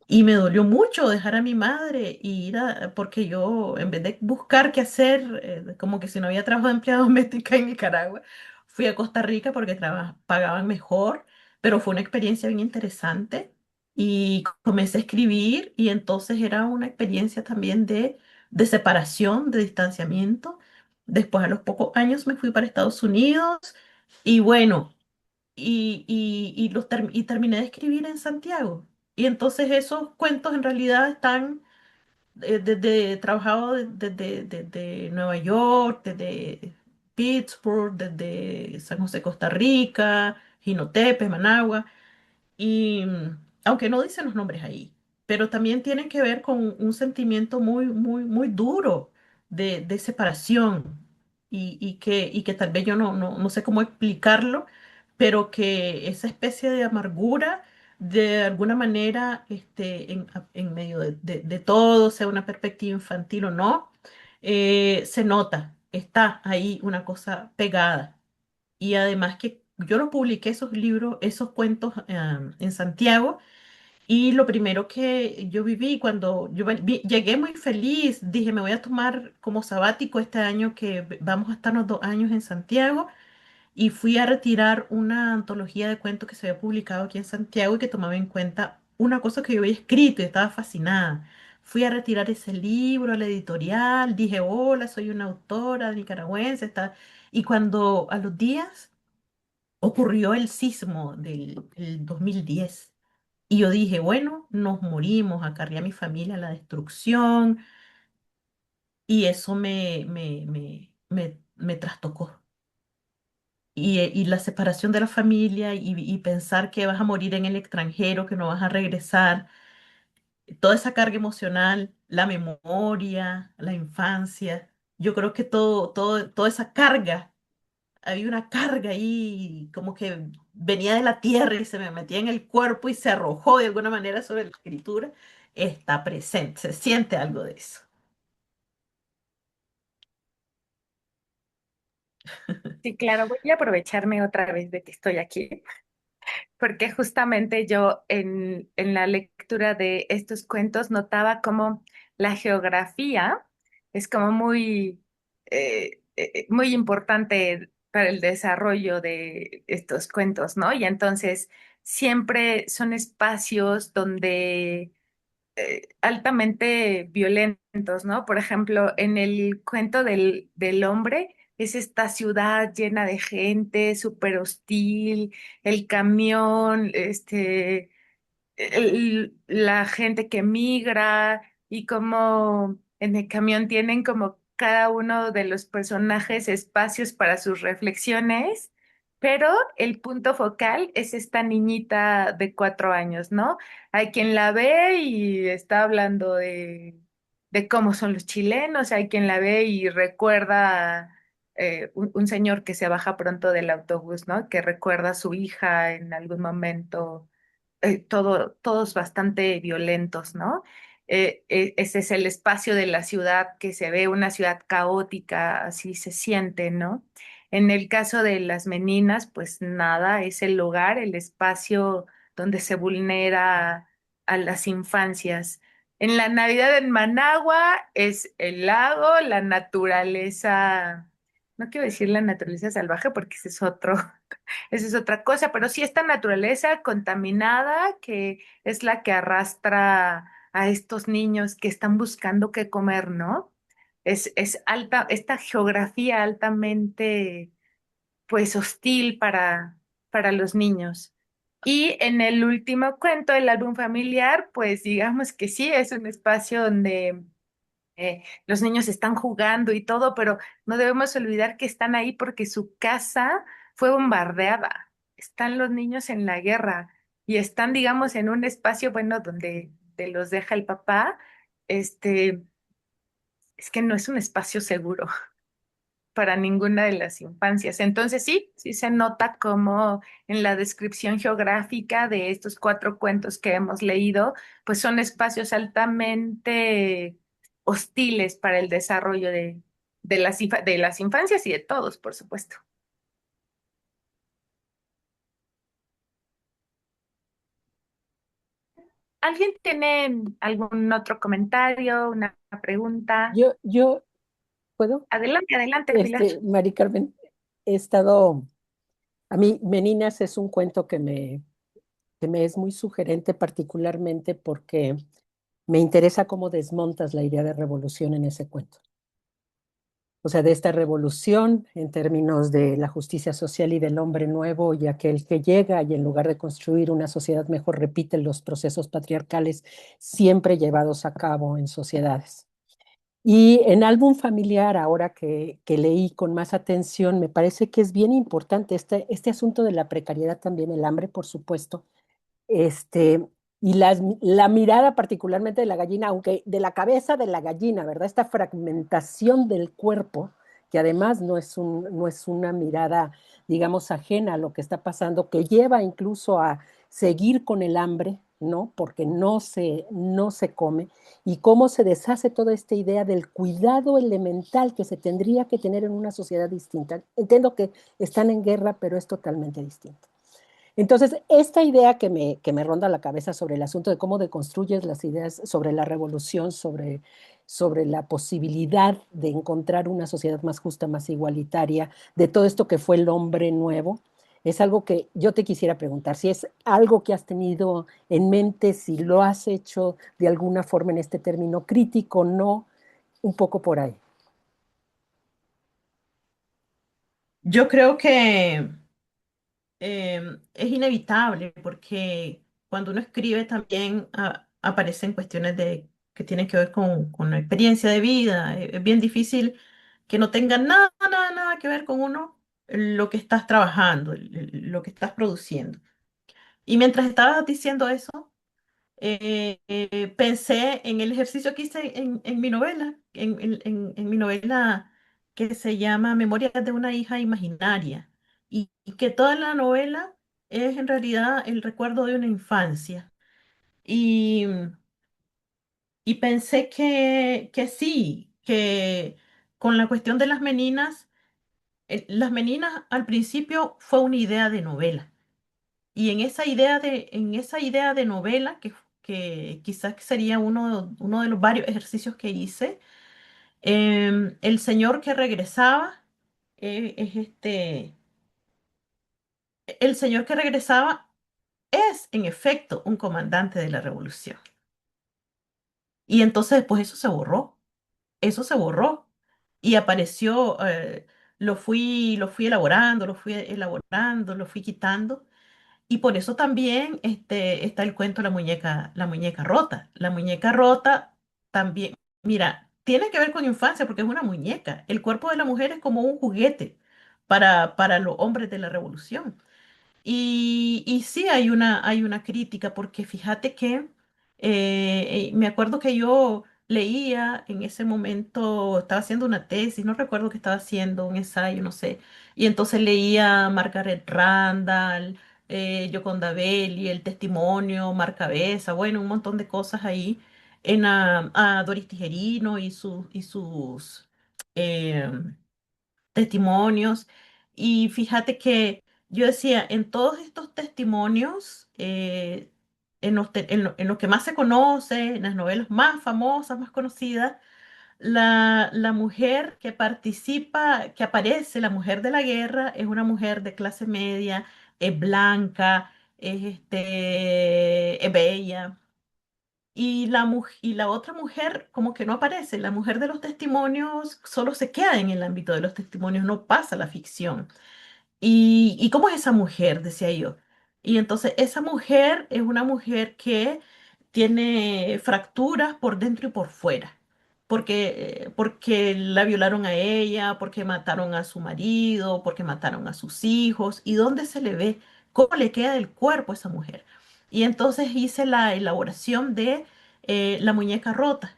Y me dolió mucho dejar a mi madre y porque yo, en vez de buscar qué hacer, como que si no había trabajo de empleada doméstica en Nicaragua, fui a Costa Rica porque pagaban mejor, pero fue una experiencia bien interesante y comencé a escribir y entonces era una experiencia también de separación, de distanciamiento. Después a los pocos años me fui para Estados Unidos y bueno, y terminé de escribir en Santiago. Y entonces esos cuentos en realidad están desde trabajado desde Nueva York, desde Pittsburgh, desde San José, Costa Rica, Jinotepe, Managua. Y aunque no dicen los nombres ahí, pero también tienen que ver con un sentimiento muy, muy, muy duro de separación y que tal vez yo no sé cómo explicarlo, pero que esa especie de amargura, de alguna manera, en medio de todo, sea una perspectiva infantil o no, se nota, está ahí una cosa pegada. Y además que yo no publiqué esos libros, esos cuentos en Santiago. Y lo primero que yo viví cuando llegué muy feliz, dije, me voy a tomar como sabático este año que vamos a estarnos 2 años en Santiago. Y fui a retirar una antología de cuentos que se había publicado aquí en Santiago y que tomaba en cuenta una cosa que yo había escrito y estaba fascinada. Fui a retirar ese libro a la editorial, dije, hola, soy una autora nicaragüense. Y cuando a los días ocurrió el sismo del 2010. Y yo dije, bueno, nos morimos, acarreé a mi familia a la destrucción y eso me trastocó. Y la separación de la familia y pensar que vas a morir en el extranjero, que no vas a regresar, toda esa carga emocional, la memoria, la infancia, yo creo que toda esa carga, había una carga ahí como que venía de la tierra y se me metía en el cuerpo y se arrojó de alguna manera sobre la escritura, está presente, se siente algo de eso. Sí, claro, voy a aprovecharme otra vez de que estoy aquí, porque justamente yo en la lectura de estos cuentos notaba como la geografía es como muy importante para el desarrollo de estos cuentos, ¿no? Y entonces siempre son espacios donde altamente violentos, ¿no? Por ejemplo, en el cuento del hombre es esta ciudad llena de gente, súper hostil, el camión, la gente que migra y como en el camión tienen como cada uno de los personajes espacios para sus reflexiones, pero el punto focal es esta niñita de 4 años, ¿no? Hay quien la ve y está hablando de cómo son los chilenos, hay quien la ve y recuerda un señor que se baja pronto del autobús, ¿no? Que recuerda a su hija en algún momento todos bastante violentos, ¿no? Ese es el espacio de la ciudad que se ve, una ciudad caótica, así se siente, ¿no? En el caso de las meninas, pues nada, es el lugar, el espacio donde se vulnera a las infancias. En la Navidad en Managua es el lago, la naturaleza, no quiero decir la naturaleza salvaje porque ese es otro, esa es otra cosa, pero sí esta naturaleza contaminada que es la que arrastra a estos niños que están buscando qué comer, ¿no? Es alta, esta geografía altamente, pues, hostil para los niños. Y en el último cuento, el álbum familiar, pues digamos que sí, es un espacio donde los niños están jugando y todo, pero no debemos olvidar que están ahí porque su casa fue bombardeada. Están los niños en la guerra y están, digamos, en un espacio, bueno, donde te los deja el papá. Este, es que no es un espacio seguro para ninguna de las infancias. Entonces sí, sí se nota como en la descripción geográfica de estos 4 cuentos que hemos leído, pues son espacios altamente hostiles para el desarrollo de las infancias y de todos, por supuesto. ¿Alguien tiene algún otro comentario, una pregunta? Yo puedo, Adelante, adelante, Pilar. Mari Carmen, he estado, a mí Meninas es un cuento que que me es muy sugerente particularmente porque me interesa cómo desmontas la idea de revolución en ese cuento. O sea, de esta revolución en términos de la justicia social y del hombre nuevo y aquel que llega y en lugar de construir una sociedad mejor repite los procesos patriarcales siempre llevados a cabo en sociedades. Y en álbum familiar, ahora que leí con más atención, me parece que es bien importante este asunto de la precariedad también, el hambre, por supuesto, y la mirada particularmente de la gallina, aunque de la cabeza de la gallina, ¿verdad? Esta fragmentación del cuerpo, que además no es una mirada, digamos, ajena a lo que está pasando, que lleva incluso a seguir con el hambre, ¿no? Porque no se come, y cómo se deshace toda esta idea del cuidado elemental que se tendría que tener en una sociedad distinta. Entiendo que están en guerra, pero es totalmente distinto. Entonces, esta idea que me ronda la cabeza sobre el asunto de cómo deconstruyes las ideas sobre la revolución, sobre la posibilidad de encontrar una sociedad más justa, más igualitaria, de todo esto que fue el hombre nuevo, es algo que yo te quisiera preguntar, si es algo que has tenido en mente, si lo has hecho de alguna forma en este término crítico, no, un poco por ahí. Yo creo que es inevitable porque cuando uno escribe también aparecen cuestiones que tienen que ver con la experiencia de vida. Es bien difícil que no tenga nada, nada, nada que ver con uno lo que estás trabajando, lo que estás produciendo. Y mientras estabas diciendo eso, pensé en el ejercicio que hice en mi novela, en mi novela que se llama Memorias de una hija imaginaria, y que toda la novela es en realidad el recuerdo de una infancia. Y, y pensé que sí, que con la cuestión de las meninas al principio fue una idea de novela. Y en esa idea de novela, que quizás sería uno de los varios ejercicios que hice, el señor que regresaba, es el señor que regresaba es en efecto un comandante de la revolución. Y entonces después eso se borró y apareció, lo fui elaborando, lo fui elaborando, lo fui quitando. Y por eso también está el cuento la muñeca rota. La muñeca rota también, mira, tiene que ver con infancia porque es una muñeca. El cuerpo de la mujer es como un juguete para los hombres de la revolución. Y sí hay una crítica, porque fíjate que me acuerdo que yo leía en ese momento, estaba haciendo una tesis, no recuerdo que estaba haciendo, un ensayo, no sé, y entonces leía Margaret Randall, Gioconda Belli, El Testimonio, Mar Cabeza, bueno, un montón de cosas ahí, a Doris Tijerino y sus em, testimonios. Y fíjate que yo decía, en todos estos testimonios, en lo que más se conoce, en las novelas más famosas, más conocidas, la mujer que participa, que aparece, la mujer de la guerra, es una mujer de clase media, es blanca, es bella. Y la otra mujer como que no aparece, la mujer de los testimonios solo se queda en el ámbito de los testimonios, no pasa a la ficción. Y cómo es esa mujer? Decía yo. Y entonces esa mujer es una mujer que tiene fracturas por dentro y por fuera, porque la violaron a ella, porque mataron a su marido, porque mataron a sus hijos. ¿Y dónde se le ve? ¿Cómo le queda el cuerpo a esa mujer? Y entonces hice la elaboración de la muñeca rota.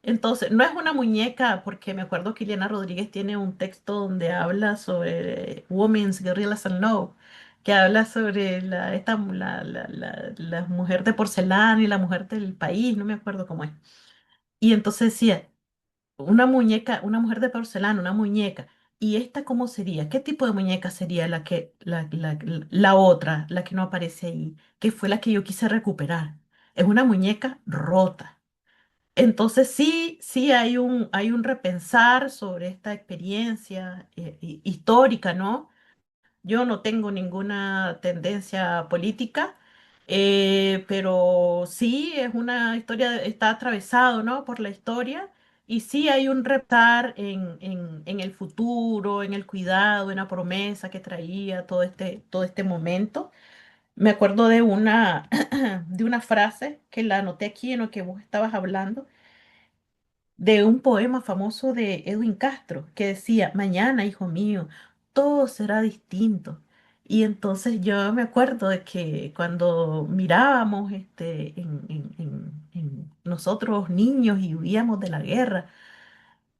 Entonces, no es una muñeca, porque me acuerdo que Ileana Rodríguez tiene un texto donde habla sobre Women's Guerrillas and Love, que habla sobre la mujer de porcelana y la mujer del país, no me acuerdo cómo es. Y entonces decía, una muñeca, una mujer de porcelana, una muñeca. ¿Y esta cómo sería? ¿Qué tipo de muñeca sería la otra, la que no aparece ahí? Que fue la que yo quise recuperar. Es una muñeca rota. Entonces sí hay un repensar sobre esta experiencia histórica, ¿no? Yo no tengo ninguna tendencia política, Pero sí, es una historia, está atravesado, ¿no? Por la historia. Y sí hay un reptar en el futuro, en el cuidado, en la promesa que traía todo este momento. Me acuerdo de de una frase que la anoté aquí en lo que vos estabas hablando, de un poema famoso de Edwin Castro, que decía, mañana, hijo mío, todo será distinto. Y entonces yo me acuerdo de que cuando mirábamos en nosotros niños y huíamos de la guerra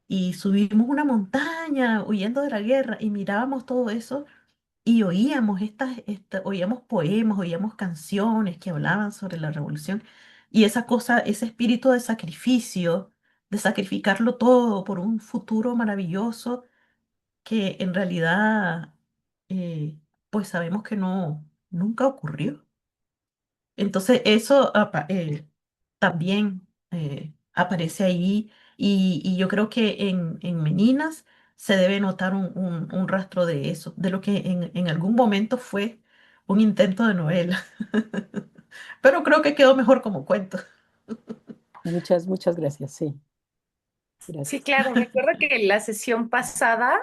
y subimos una montaña huyendo de la guerra y mirábamos todo eso, y oíamos oíamos poemas, oíamos canciones que hablaban sobre la revolución y esa cosa, ese espíritu de sacrificarlo todo por un futuro maravilloso que en realidad, eh, pues sabemos que nunca ocurrió. Entonces eso también aparece ahí y yo creo que en Meninas se debe notar un rastro de eso, de lo que en algún momento fue un intento de novela. Pero creo que quedó mejor como cuento. Muchas, muchas gracias, sí, Sí, gracias. claro, recuerdo que en la sesión pasada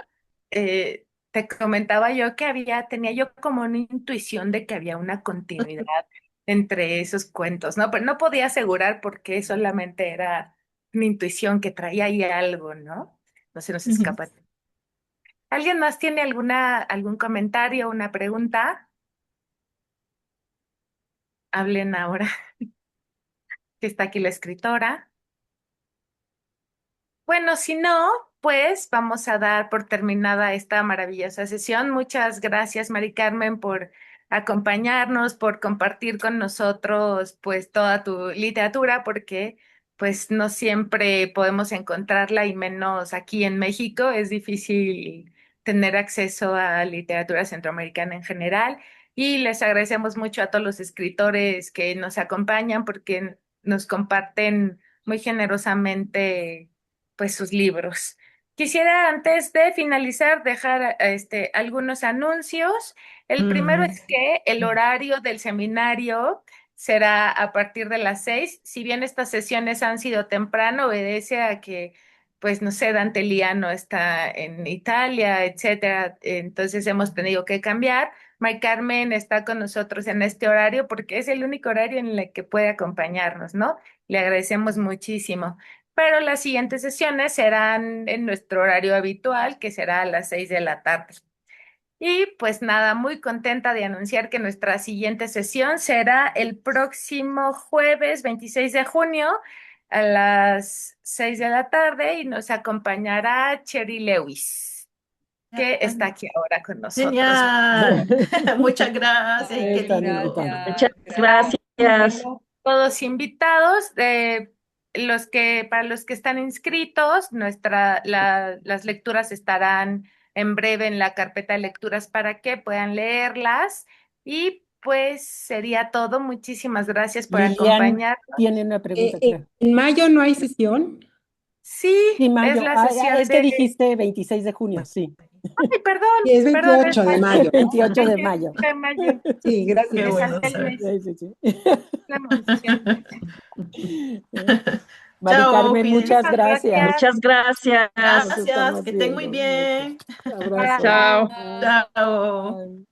te comentaba yo que tenía yo como una intuición de que había una continuidad entre esos cuentos, ¿no? Pero no podía asegurar porque solamente era mi intuición que traía ahí algo, ¿no? No se nos Ujú. escapa. ¿Alguien más tiene algún comentario, una pregunta? Hablen ahora, que está aquí la escritora. Bueno, si no, pues vamos a dar por terminada esta maravillosa sesión. Muchas gracias, Mari Carmen, por acompañarnos, por compartir con nosotros pues toda tu literatura, porque pues no siempre podemos encontrarla y menos aquí en México. Es difícil tener acceso a literatura centroamericana en general. Y les agradecemos mucho a todos los escritores que nos acompañan porque nos comparten muy generosamente pues sus libros. Quisiera antes de finalizar dejar algunos anuncios. El primero Mm. es que el horario del seminario será a partir de las 6. Si bien estas sesiones han sido temprano, obedece a que, pues no sé, Dante Liano está en Italia, etcétera. Entonces hemos tenido que cambiar. Mari Carmen está con nosotros en este horario porque es el único horario en el que puede acompañarnos, ¿no? Le agradecemos muchísimo, pero las siguientes sesiones serán en nuestro horario habitual, que será a las 6 de la tarde. Y pues nada, muy contenta de anunciar que nuestra siguiente sesión será el próximo jueves 26 de junio a las 6 de la tarde y nos acompañará Cherry Lewis, que está aquí ahora con nosotros. Genial. Muchas gracias y qué Tan, lindo. tan. Muchas Gracias, gracias. gracias. Todos invitados, para los que están inscritos, las lecturas estarán en breve en la carpeta de lecturas para que puedan leerlas. Y pues sería todo. Muchísimas gracias por Lilian acompañar. tiene una pregunta, creo. En mayo no hay sesión. Sí, Sí, es mayo. la Ah, sesión es que de... dijiste 26 de junio, sí. Ay, perdón, Sí, es perdón, es 28 de mayo, ¿no? 28 de 28 mayo. de mayo. Sí, Qué Me gracias. bueno salté el saber. mes. Sí, sí, sí. La emoción. Mari Chao, Carmen, muchas cuídense. gracias. Muchas gracias. Nos Gracias, estamos que estén muy viendo. bien. Abrazo. Chao. Bye. Chao. Bye.